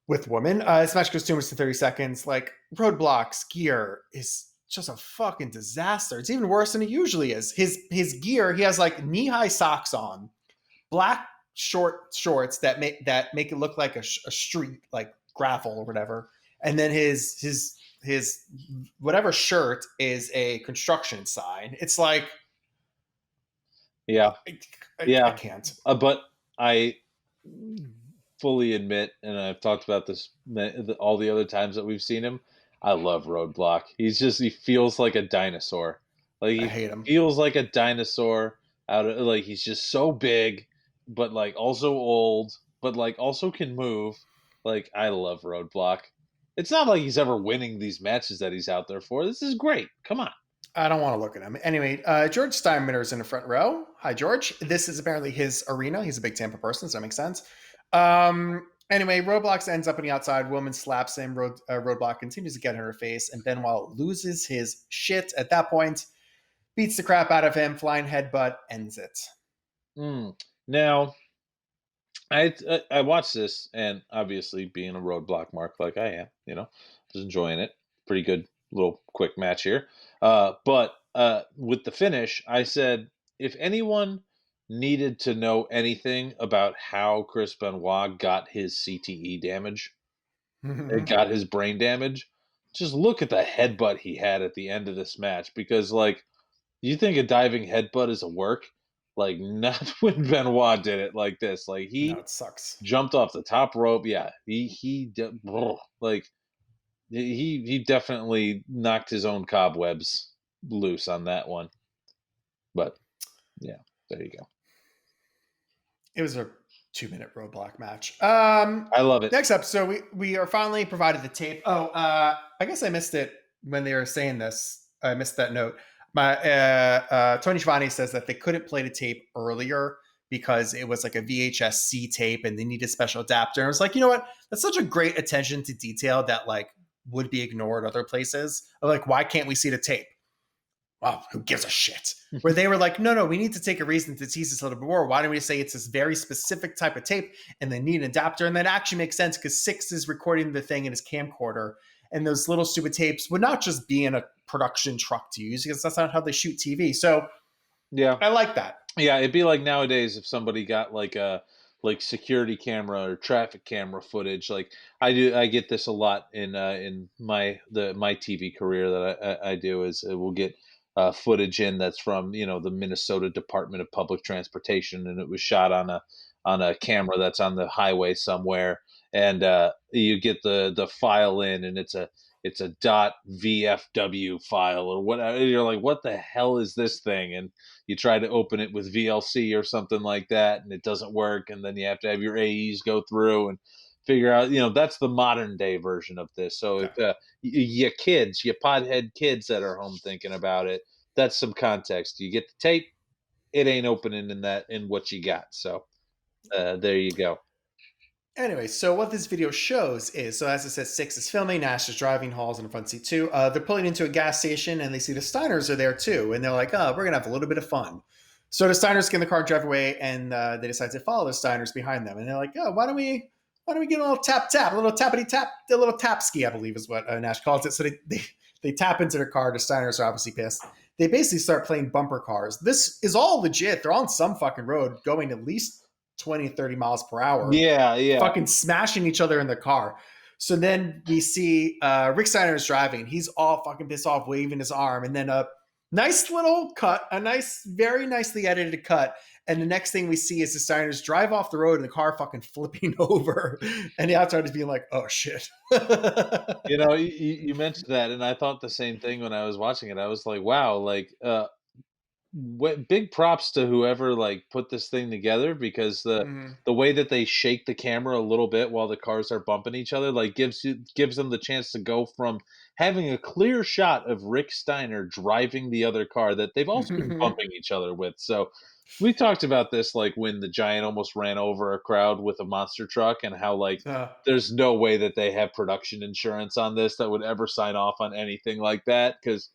with women. This match goes 2 minutes to 30 seconds. Like, Roadblock's gear is just a fucking disaster. It's even worse than it usually is. His gear, he has like knee-high socks on, black short shorts that make it look like a street, like gravel or whatever. And then his whatever shirt is a construction sign. It's like, Yeah, I yeah. can't. But I fully admit, and I've talked about this all the other times that we've seen him. I love Roadblock. He feels like a dinosaur. Like I he hate him. feels like a dinosaur out of like he's just so big, but like also old, but like also can move. Like I love Roadblock. It's not like he's ever winning these matches that he's out there for. This is great. Come on. I don't want to look at him. Anyway, George Steinbrenner is in the front row. Hi, George. This is apparently his arena. He's a big Tampa person, so that makes sense. Anyway, Roadblock ends up on the outside. Woman slaps him. Roadblock continues to get in her face, and Benoit loses his shit at that point, beats the crap out of him. Flying headbutt ends it. Now, I watched this, and obviously being a Roadblock mark like I am, was enjoying it. Pretty good little quick match here. But with the finish, I said if anyone needed to know anything about how Chris Benoit got his CTE damage, it got his brain damage, just look at the headbutt he had at the end of this match because like you think a diving headbutt is a work? Like not when Benoit did it like this. Like No, he it sucks. jumped off the top rope. Yeah, like he definitely knocked his own cobwebs loose on that one. But yeah, there you go. It was a 2-minute Roadblock match. I love it. Next up, so we are finally provided the tape. Oh, I guess I missed it when they were saying this. I missed that note. Tony Schiavone says that they couldn't play the tape earlier because it was like a VHS-C tape and they needed a special adapter. And I was like, you know what? That's such a great attention to detail that like would be ignored other places. Like, why can't we see the tape? Well, who gives a shit? Where they were like, no, we need to take a reason to tease this a little bit more. Why don't we say it's this very specific type of tape and they need an adapter? And that actually makes sense because Six is recording the thing in his camcorder. And those little stupid tapes would not just be in a production truck to use because that's not how they shoot TV. So yeah, I like that. Yeah, it'd be like nowadays if somebody got like a security camera or traffic camera footage. Like I get this a lot in my TV career that I do is we'll get footage in that's from the Minnesota Department of Public Transportation, and it was shot on a camera that's on the highway somewhere, and you get the file in, and it's a .vfw file or whatever. You're like, what the hell is this thing? And you try to open it with VLC or something like that, and it doesn't work. And then you have to have your AEs go through and figure out, that's the modern day version of this. So if you kids, you pothead kids that are home thinking about it, that's some context. You get the tape, it ain't opening in what you got. So there you go. Anyway, so what this video shows is, so as it says, Six is filming, Nash is driving, Hall's in the front seat too. They're pulling into a gas station and they see the Steiners are there too. And they're like, oh, we're going to have a little bit of fun. So the Steiners get in the car and drive away, and they decide to follow the Steiners behind them. And they're like, oh, why don't we get a little tap, a little tappity tap, a little tap ski, I believe is what Nash calls it. So they tap into their car. The Steiners are obviously pissed. They basically start playing bumper cars. This is all legit. They're on some fucking road going at least 20, 30 miles per hour. Yeah. Fucking smashing each other in the car. So then we see Rick Steiner is driving. He's all fucking pissed off, waving his arm. And then Nice little cut, a nice, very nicely edited cut. And the next thing we see is the Steiners drive off the road and the car fucking flipping over. And the outsiders being like, oh shit. You mentioned that, and I thought the same thing when I was watching it. I was like, wow, like, big props to whoever like put this thing together, because Mhm. the way that they shake the camera a little bit while the cars are bumping each other, like gives them the chance to go from having a clear shot of Rick Steiner driving the other car that they've also been bumping each other with. So we talked about this, like when the Giant almost ran over a crowd with a monster truck, and how like Uh, there's no way that they have production insurance on this that would ever sign off on anything like that, because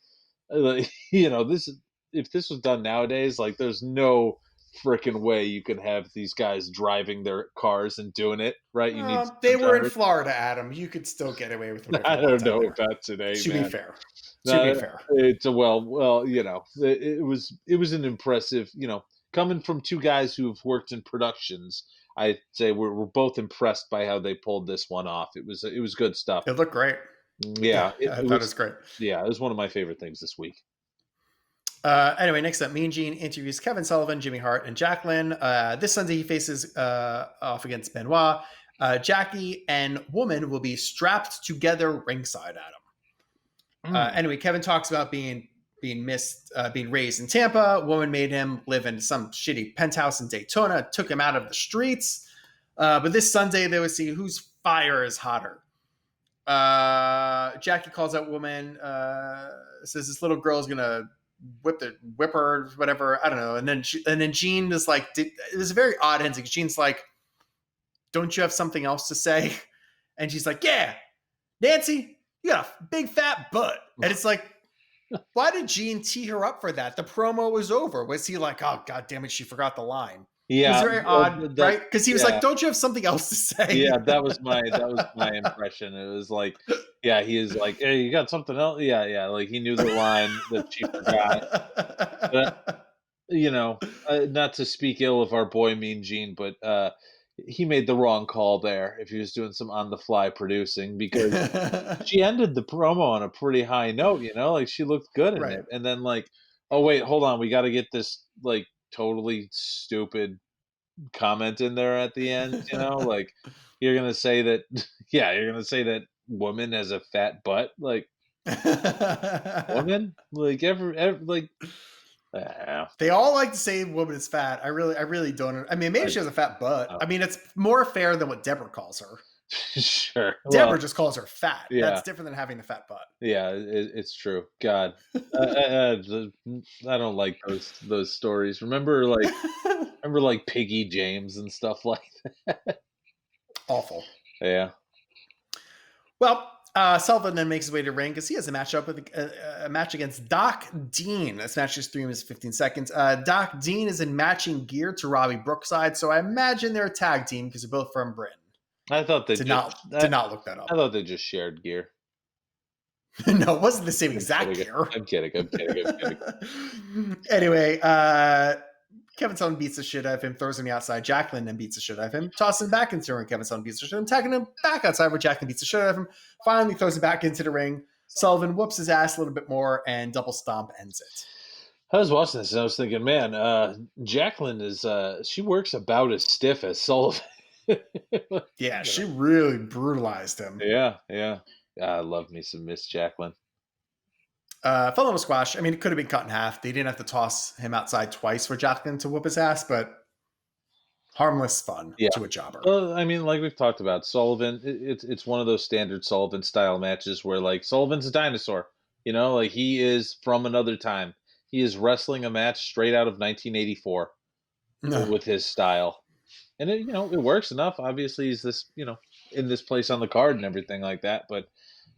this if this was done nowadays, like there's no freaking way you could have these guys driving their cars and doing it right. You need they stunt were in drivers. Florida, Adam. You could still get away with whatever I you want don't down know there. about today, To be man. fair. To be No, fair. it's a well, it was an impressive, coming from two guys who have worked in productions. I'd say we're both impressed by how they pulled this one off. It was good stuff. It looked great. Yeah, it, I it thought it was was. great. Yeah, it was one of my favorite things this week. Anyway, next up, Mean Gene interviews Kevin Sullivan, Jimmy Hart, and Jacqueline. This Sunday, he faces off against Benoit. Jackie and Woman will be strapped together ringside at him. Anyway, Kevin talks about being raised in Tampa. Woman made him live in some shitty penthouse in Daytona, took him out of the streets. But this Sunday, they would see whose fire is hotter. Jackie calls out Woman, says this little girl is gonna whip her, or whatever. I don't know. And then Gene is like, it was a very odd ending. Gene's like, don't you have something else to say? And she's like, yeah, Nancy, you got a big fat butt. And it's like, why did Gene tee her up for that? The promo was over. Was he like, oh, God damn it, she forgot the line? It was Yeah, very odd, right? Because he was like, don't you have something else to say? yeah, that was my impression. It was like, yeah, he is like, hey, you got something else? Yeah, yeah, like he knew the line that she forgot. But not to speak ill of our boy Mean Gene, but he made the wrong call there if he was doing some on the fly producing, because she ended the promo on a pretty high note, like she looked good in Right. it. And then like, oh wait, hold on, we got to get this like totally stupid comment in there at the end, like you're going to say that yeah, you're going to say that Woman has a fat butt, like woman, like every like I don't know. They all like to say Woman is fat. I really don't. I mean, maybe she has a fat butt. I mean, it's more fair than what Deborah calls her. Sure. Deborah just calls her fat. Yeah. That's different than having a fat butt. Yeah, it's true. God, I don't like those stories. Remember like Piggy James and stuff like that. Awful. Yeah. Well, Sullivan then makes his way to ring because he has a match against Doc Dean. This match is 3 minutes 15 seconds. Doc Dean is in matching gear to Robbie Brookside, so I imagine they're a tag team because they're both from Britain. I thought they did not look that up. I thought they just shared gear. No, it wasn't the same exact gear. I'm kidding. Anyway, Kevin Sullivan beats the shit out of him, throws him outside. Jacqueline then beats the shit out of him, tosses him back into the ring. Kevin Sullivan beats the shit out of him, tagging him back outside where Jacqueline beats the shit out of him. Finally throws him back into the ring. Sullivan whoops his ass a little bit more and double stomp ends it. I was watching this and I was thinking, man, Jacqueline is she works about as stiff as Sullivan. Yeah, she really brutalized him. Yeah. I love me some Miss Jacqueline. Fun little squash. I mean, it could have been cut in half. They didn't have to toss him outside twice for Jacqueline to whoop his ass, but harmless fun to a jobber. Well, I mean, like we've talked about, Sullivan, it's one of those standard Sullivan style matches where like Sullivan's a dinosaur, like he is from another time. He is wrestling a match straight out of 1984 with his style. And it works enough. Obviously, he's this, in this place on the card and everything like that. But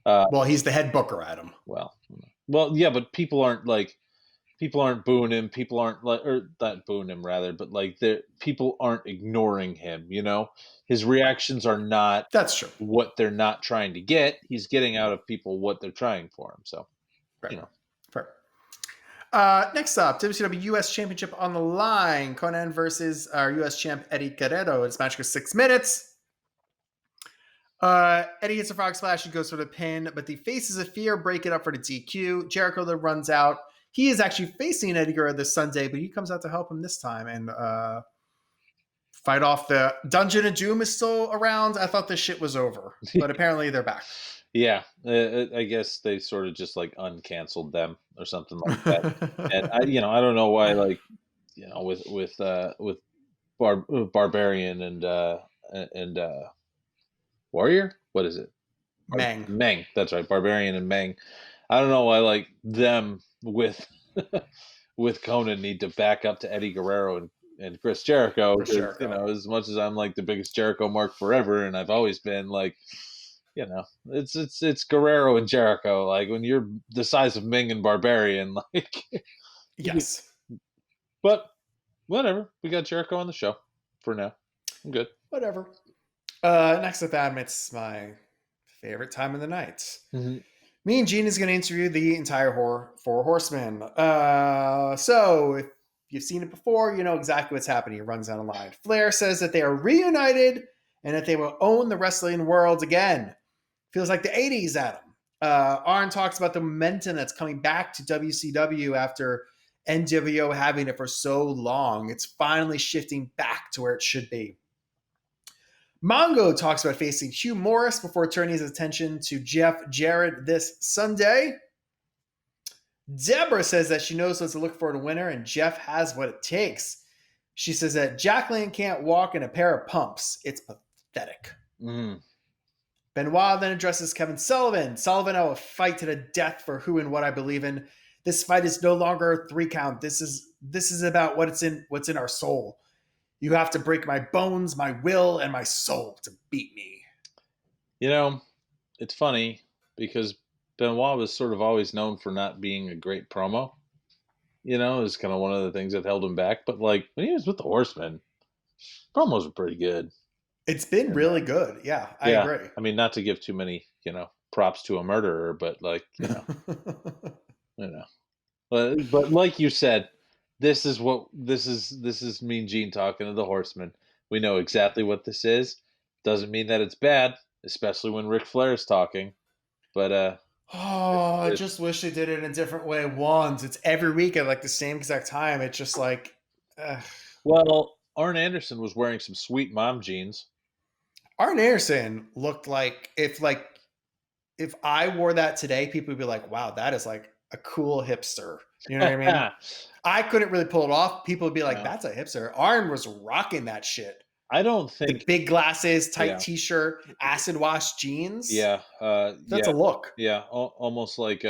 well, he's the head booker, Adam. Well, yeah, but people aren't booing him. People aren't or not booing him rather, but like people aren't ignoring him. His reactions are not. That's true. What they're not trying to get, he's getting out of people what they're trying for him. So, right. Fair. Next up, WCW US Championship on the line. Conan versus our US champ Eddie Guerrero. This match goes 6 minutes. Eddie hits a frog splash and goes for the pin, but the Faces of Fear break it up for the DQ. Jericho then runs out. He is actually facing Eddie Guerrero this Sunday, but he comes out to help him this time and fight off the Dungeon of Doom is still around. I thought this shit was over, but apparently they're back. Yeah, I guess they sort of just like uncanceled them or something like that. And I don't know why, like, with Barbarian and Warrior, what is it? Meng. That's right, Barbarian and Meng. I don't know why, like, them with with Conan need to back up to Eddie Guerrero and Chris Jericho. As much as I'm like the biggest Jericho mark forever, and I've always been like, it's Guerrero and Jericho. Like, when you're the size of Ming and Barbarian, like, yes. But whatever, we got Jericho on the show for now. I'm good. Whatever. Next up, Adam, it's my favorite time of the night. Mm-hmm. Me and Gene is going to interview the entire Four Horsemen. So if you've seen it before, you know exactly what's happening. It runs down the line. Flair says that they are reunited and that they will own the wrestling world again. Feels like the 80s, Adam. Arn talks about the momentum that's coming back to WCW after NWO having it for so long. It's finally shifting back to where it should be. Mongo talks about facing Hugh Morris before turning his attention to Jeff Jarrett this Sunday. Deborah says that she knows what to look for in a winner, and Jeff has what it takes. She says that Jacqueline can't walk in a pair of pumps. It's pathetic. Mm. Benoit then addresses Kevin Sullivan. Sullivan, I will fight to the death for who and what I believe in. This fight is no longer a 3 count. This is about what's in our soul. You have to break my bones, my will, and my soul to beat me. It's funny because Benoit was sort of always known for not being a great promo. It's kind of one of the things that held him back. But, like, when he was with the Horsemen, promos were pretty good. It's been really good. Yeah, I agree. I mean, not to give too many, props to a murderer, but, like, But like you said, this is Mean Gene talking to the Horsemen. We know exactly what this is. Doesn't mean that it's bad, especially when Ric Flair is talking. But I just wish they did it in a different way once. It's every week at like the same exact time. It's just like, well, Arn Anderson was wearing some sweet mom jeans. Arn Anderson looked like if I wore that today, people would be like, "Wow, that is like a cool hipster." You know what I mean? I couldn't really pull it off. People would be like, "That's a hipster." Arn was rocking that shit. I don't think the big glasses, tight t-shirt, acid wash jeans. Yeah, that's a look. Yeah, almost like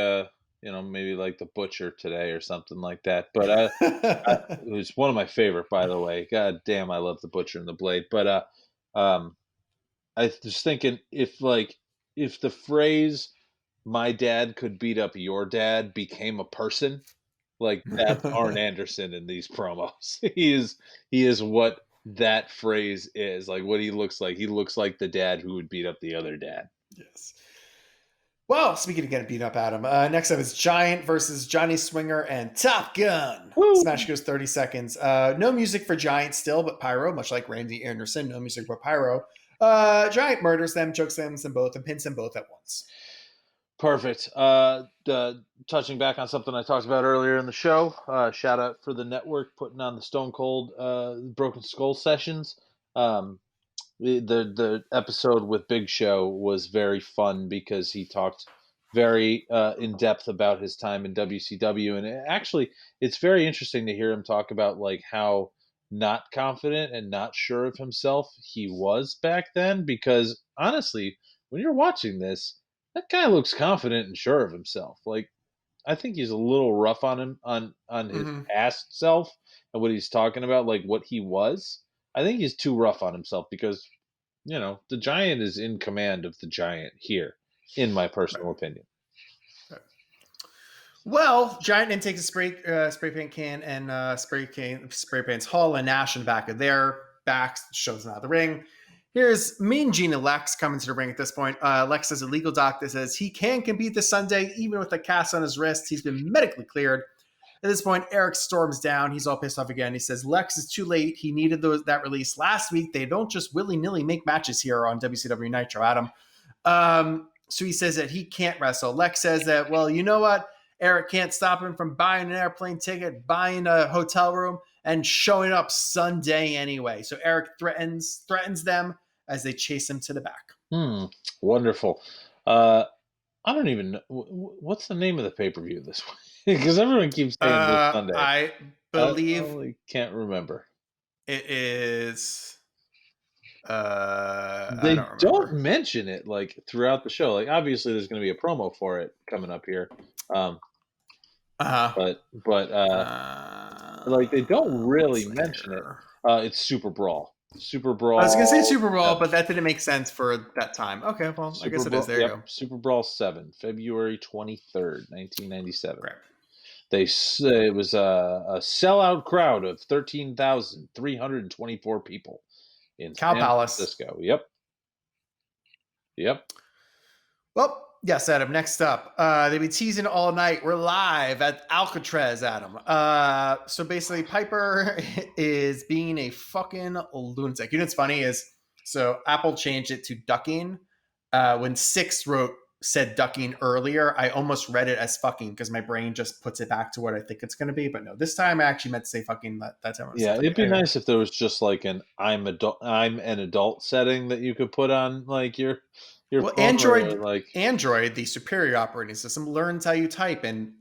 maybe like the Butcher today or something like that. But it was one of my favorite, by the way. God damn, I love the Butcher and the Blade. But I was thinking if the phrase "my dad could beat up your dad" became a person, like, that's Arn Anderson in these promos. He is what that phrase is, like, what he looks like. He looks like the dad who would beat up the other dad. Yes. Well, speaking of getting beat up, Adam, next up is Giant versus Johnny Swinger and Top Gun. Woo! Smash goes 30 seconds. No music for Giant still, but pyro, much like Randy Anderson. No music but pyro. Giant murders them, chokes them both, and pins them both at once. Perfect. Touching back on something I talked about earlier in the show, shout out for the network putting on the Stone Cold Broken Skull sessions. The episode with Big Show was very fun because he talked very in depth about his time in WCW, and it's very interesting to hear him talk about like how not confident and not sure of himself he was back then. Because honestly, when you're watching this, that guy looks confident and sure of himself. Like, I think he's a little rough on him on his past self and what he's talking about, like what he was. I think he's too rough on himself because, the Giant is in command of the Giant here, in my personal opinion. Right. Well, Giant then takes a spray paint can and spray paints Hall and Nash in the back of their backs, shows them out of the ring. Here's Mean Gene and Lex coming to the ring at this point. Lex has a legal doc that says he can compete this Sunday, even with a cast on his wrist. He's been medically cleared. At this point, Eric storms down. He's all pissed off again. He says Lex is too late. He needed that release last week. They don't just willy-nilly make matches here on WCW Nitro, Adam. So he says that he can't wrestle. Lex says that, well, you know what? Eric can't stop him from buying an airplane ticket, buying a hotel room, and showing up Sunday anyway. So Eric threatens them as they chase him to the back. Wonderful. I don't even know what's the name of the pay-per-view this week because everyone keeps saying this Sunday. I I believe really can't remember. it is. They I don't don't remember. mention it like throughout the show. Like obviously, there's going to be a promo for it coming up here. But like they don't really mention it. It's Superbrawl. Superbrawl. I was gonna say Superbrawl, but that didn't make sense for that time. Okay, well, I guess it is. There you go. Superbrawl 7, February 23rd, 1997. Right. It was a sellout crowd of 13,324 people in Cow San Palace. Francisco. Yep. Well, yes, Adam. Next up, they've been teasing all night. We're live at Alcatraz, Adam. So basically, Piper is being a fucking lunatic. You know what's funny is, so Apple changed it to ducking. When Six said ducking earlier, I almost read it as fucking because my brain just puts it back to what I think it's going to be. But no, this time I actually meant to say fucking. That time. Yeah, it'd be nice if there was just like an I'm an adult setting that you could put on like your phone. Android, the superior operating system, learns how you type, and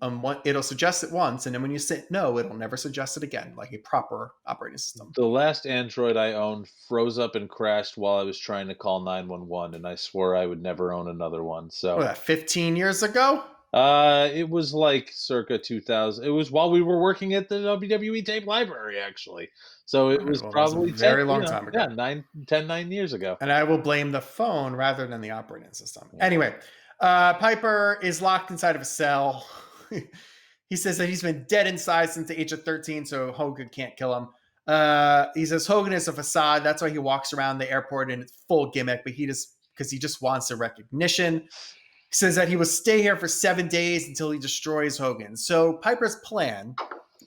it'll suggest it once, and then when you say no, it'll never suggest it again, like a proper operating system. The last Android I owned froze up and crashed while I was trying to call 911, and I swore I would never own another one. So 15 years ago? It was like circa 2000. It was while we were working at the WWE tape library, actually. So it was probably a very long time ago. Yeah, 9 years ago. And I will blame the phone rather than the operating system. Yeah. Anyway, Piper is locked inside of a cell. He says that he's been dead inside since the age of 13, so Hogan can't kill him. He says Hogan is a facade. That's why he walks around the airport in full gimmick, but because he just wants the recognition. He says that he will stay here for 7 days until he destroys Hogan. So Piper's plan,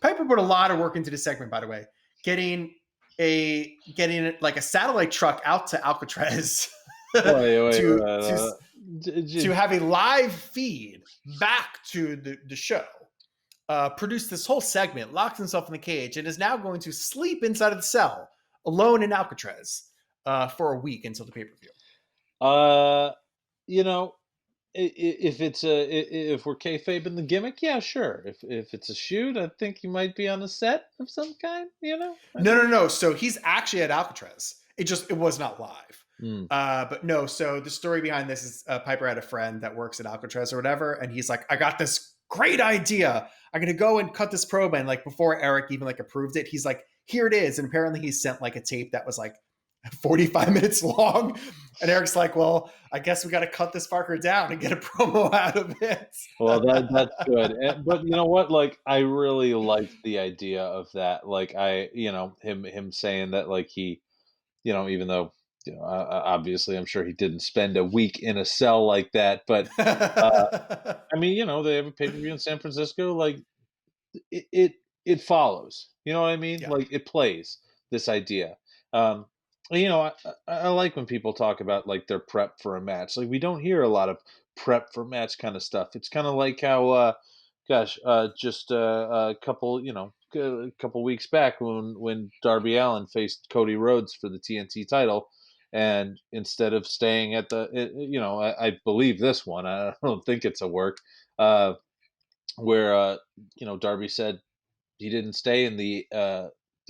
Piper put a lot of work into this segment, by the way, getting like a satellite truck out to Alcatraz to have a live feed back to the show. Produced this whole segment, locked himself in the cage, and is now going to sleep inside of the cell alone in Alcatraz for a week until the pay-per-view. If we're kayfabing the gimmick, yeah, sure. If it's a shoot, I think he might be on a set of some kind. No. So he's actually at Alcatraz. It was not live. But no. So the story behind this is Piper had a friend that works at Alcatraz or whatever, and he's like, I got this great idea. I'm gonna go and cut this probe, and like before Eric even like approved it, he's like, here it is. And apparently he sent like a tape that was like 45 minutes long, and Eric's like, well, I guess we got to cut this fucker down and get a promo out of it. Well, that's good. But you know what, like I really liked the idea of that, like him saying that, like he, even though obviously I'm sure he didn't spend a week in a cell like that, but I mean, they have a pay-per-view in San Francisco, like it follows, you know what I mean? Yeah. Like it plays this idea. I like when people talk about like their prep for a match. Like we don't hear a lot of prep for match kind of stuff. It's kind of like how, just a couple weeks back when Darby Allin faced Cody Rhodes for the TNT title, and instead of staying at I believe this one, I don't think it's a work, where Darby said he didn't stay in the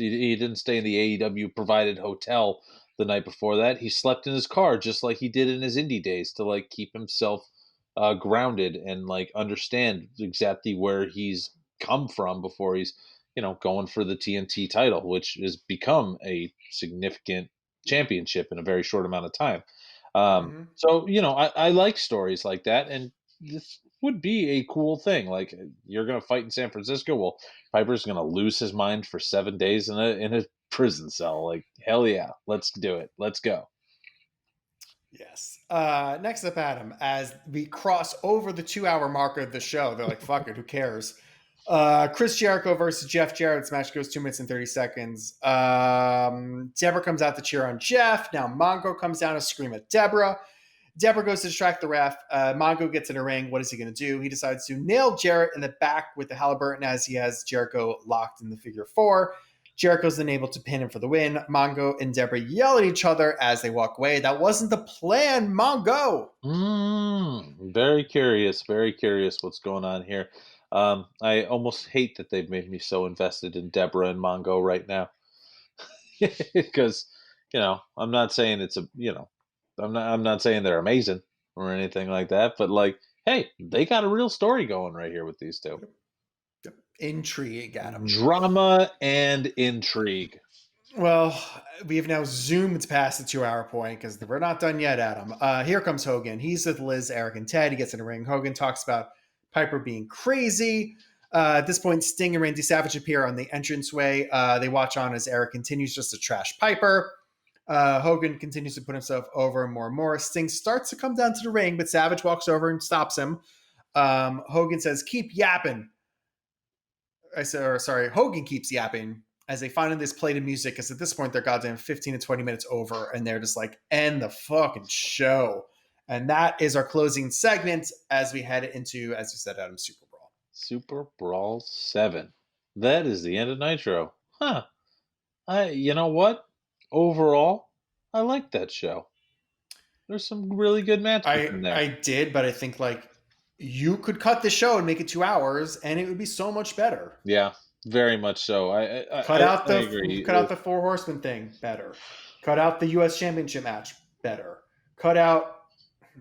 AEW provided hotel the night before that. He slept in his car just like he did in his indie days to like keep himself grounded and like understand exactly where he's come from before he's going for the TNT title, which has become a significant championship in a very short amount of time. So I like stories like that, and this would be a cool thing. Like you're going to fight in San Francisco. Well, Piper's going to lose his mind for 7 days in a prison cell. Like, hell yeah, let's do it. Let's go. Yes. Next up, Adam, as we cross over the 2-hour mark of the show, they're like, fuck it, who cares? Chris Jericho versus Jeff Jarrett. This match goes 2 minutes and 30 seconds. Deborah comes out to cheer on Jeff. Now Mongo comes down to scream at Deborah. Deborah goes to distract the ref. Mongo gets in a ring. What is he going to do? He decides to nail Jarrett in the back with the Halliburton as he has Jericho locked in the figure 4. Jericho's then able to pin him for the win. Mongo and Deborah yell at each other as they walk away. That wasn't the plan, Mongo. Very curious what's going on here. I almost hate that they've made me so invested in Deborah and Mongo right now. Because, I'm not saying I'm not saying they're amazing or anything like that, but like, hey, they got a real story going right here with these two. Intrigue, Adam. Drama and intrigue. Well, we've now zoomed past the 2-hour point because we're not done yet, Adam. Here comes Hogan. He's with Liz, Eric, and Ted. He gets in the ring. Hogan talks about Piper being crazy. At this point, Sting and Randy Savage appear on the entranceway. They watch on as Eric continues just to trash Piper. Hogan continues to put himself over more and more. Sting starts to come down to the ring, but Savage walks over and stops him. Hogan says, keep yapping. Hogan keeps yapping as they find this play to music, because at this point, they're goddamn 15 to 20 minutes over, and they're just like, end the fucking show. And that is our closing segment as we head into, as you said, Adam, Superbrawl. Superbrawl 7. That is the end of Nitro. Huh. You know what? Overall, I like that show. There's some really good matches in there. I did, but I think like you could cut the show and make it 2 hours, and it would be so much better. Yeah, very much so. I cut out the 4 Horsemen thing better. Cut out the U.S. Championship match better. Cut out.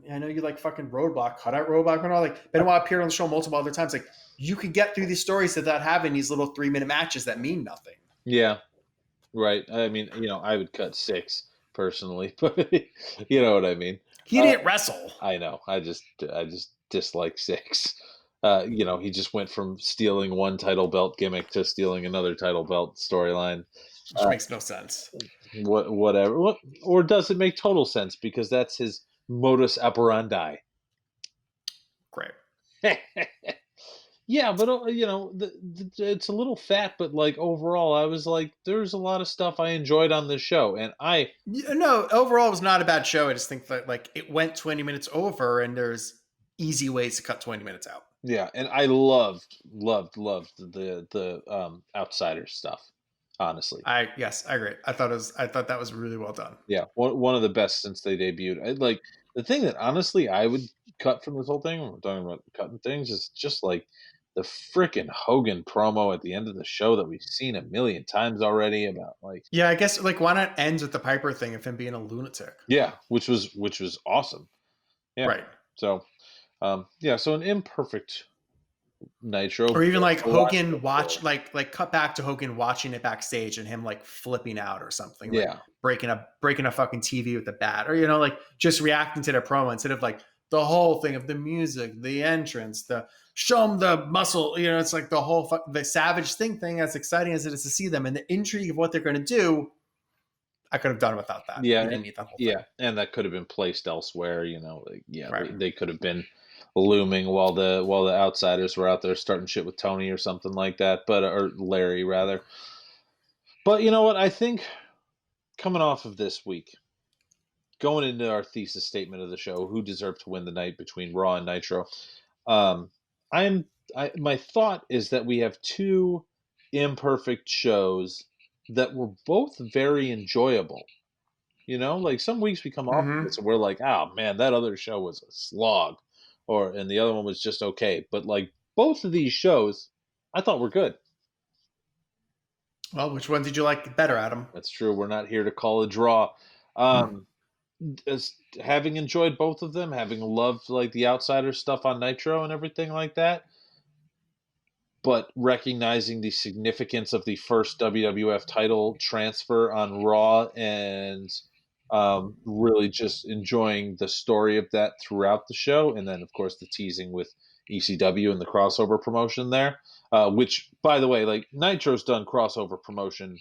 I know you like fucking Roadblock. Cut out Roadblock and all. Like Benoit appeared on the show multiple other times. Like you could get through these stories without having these little 3-minute matches that mean nothing. Yeah, right. I mean, I would cut 6 personally, but you know what I mean. He didn't wrestle. I know. I just dislike 6. He just went from stealing one title belt gimmick to stealing another title belt storyline. Which makes no sense. Whatever. Or does it make total sense? Because that's his modus operandi. Great. Yeah, but it's a little fat, but like overall, I was like, there's a lot of stuff I enjoyed on this show, and overall, it was not a bad show. I just think that like it went 20 minutes over, and there's easy ways to cut 20 minutes out. Yeah, and I loved the Outsiders stuff. Honestly, I agree. I thought that was really well done. Yeah, one of the best since they debuted. Like the thing that honestly I would cut from this whole thing when we're talking about cutting things is just like the freaking Hogan promo at the end of the show that we've seen a million times already about like. Yeah, I guess like why not end with the Piper thing of him being a lunatic? Yeah, which was awesome. Yeah. Right. So, so an imperfect Nitro, or even like Hogan watch like cut back to Hogan watching it backstage and him like flipping out or something. Like breaking a fucking TV with the bat, or like just reacting to their promo instead of like the whole thing of the music, the entrance, the show them the muscle. It's like the whole the Savage thing. As exciting as it is to see them and the intrigue of what they're going to do, I could have done without that. Yeah, didn't need that whole thing. And that could have been placed elsewhere. Right. They could have been looming while the Outsiders were out there starting shit with Tony or something like that, or Larry rather. But you know what? I think coming off of this week, going into our thesis statement of the show, who deserved to win the night between Raw and Nitro, my thought is that we have 2 imperfect shows that were both very enjoyable. Like some weeks we come off of this and we're like, oh man, that other show was a slog. And the other one was just okay. But like both of these shows, I thought were good. Well, which one did you like better, Adam? That's true. We're not here to call a draw. Having enjoyed both of them, having loved like the Outsider stuff on Nitro and everything like that, but recognizing the significance of the first WWF title transfer on Raw and really just enjoying the story of that throughout the show. And then, of course, the teasing with ECW and the crossover promotion there, which, by the way, like Nitro's done crossover promotion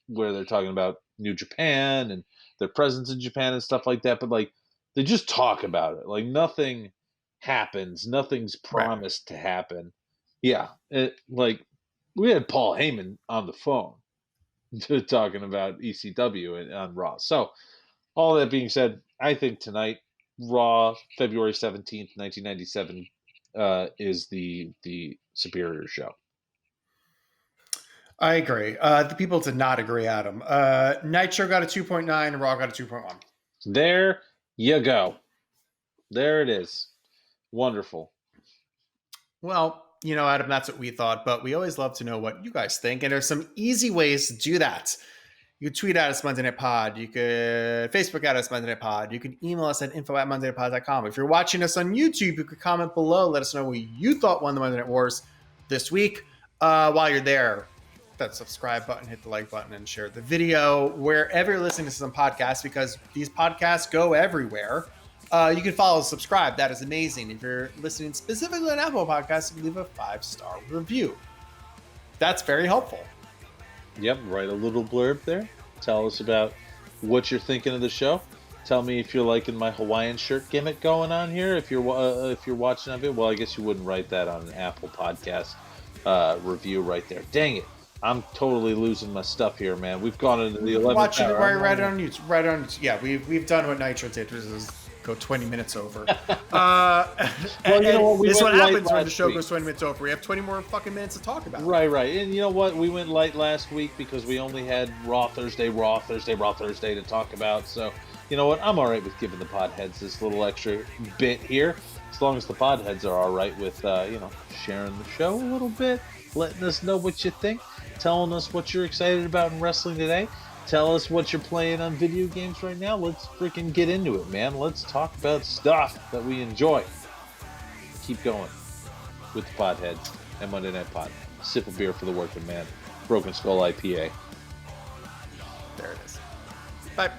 where they're talking about New Japan and their presence in Japan and stuff like that. But like they just talk about it. Like nothing happens. Nothing's promised to happen. Yeah. Like we had Paul Heyman on the phone talking about ECW on Raw. So, all that being said, I think tonight Raw February 17th, 1997 is the superior show. I agree. The people did not agree, Adam. Nitro got a 2.9, Raw got a 2.1. There you go. There it is. Wonderful. Well, Adam, that's what we thought, but we always love to know what you guys think. And there's some easy ways to do that. You can tweet at us Monday Night Pod. You could Facebook at us Monday Night Pod. You can email us at info@mondaynightpod.com. If you're watching us on YouTube, you could comment below. Let us know what you thought won the Monday Night Wars this week. While you're there, hit that subscribe button, hit the like button, and share the video wherever you're listening to some podcasts, because these podcasts go everywhere. You can follow, subscribe. That is amazing. If you're listening specifically on Apple Podcasts, you can leave a 5-star review. That's very helpful. Yep, write a little blurb there. Tell us about what you're thinking of the show. Tell me if you're liking my Hawaiian shirt gimmick going on here. If you're watching of it, well, I guess you wouldn't write that on an Apple Podcast review right there. Dang it. I'm totally losing my stuff here, man. We've gone into the 11th Watching it hour. right on YouTube. Right on. Yeah, we've done what Nitro did, which is go 20 minutes over. Well, you know what? This is what happens when the last show week. goes 20 minutes over. We have 20 more fucking minutes to talk about. Right. And you know what? We went light last week because we only had Raw Thursday to talk about. So, you know what? I'm all right with giving the podheads this little extra bit here, as long as the podheads are all right with, sharing the show a little bit, letting us know what you think, telling us what you're excited about in wrestling today. Tell us what you're playing on video games right now. Let's freaking get into it, man. Let's talk about stuff that we enjoy. Keep going with the Podheads and Monday Night Pod. Sip of beer for the working man. Broken Skull IPA. There it is. Bye.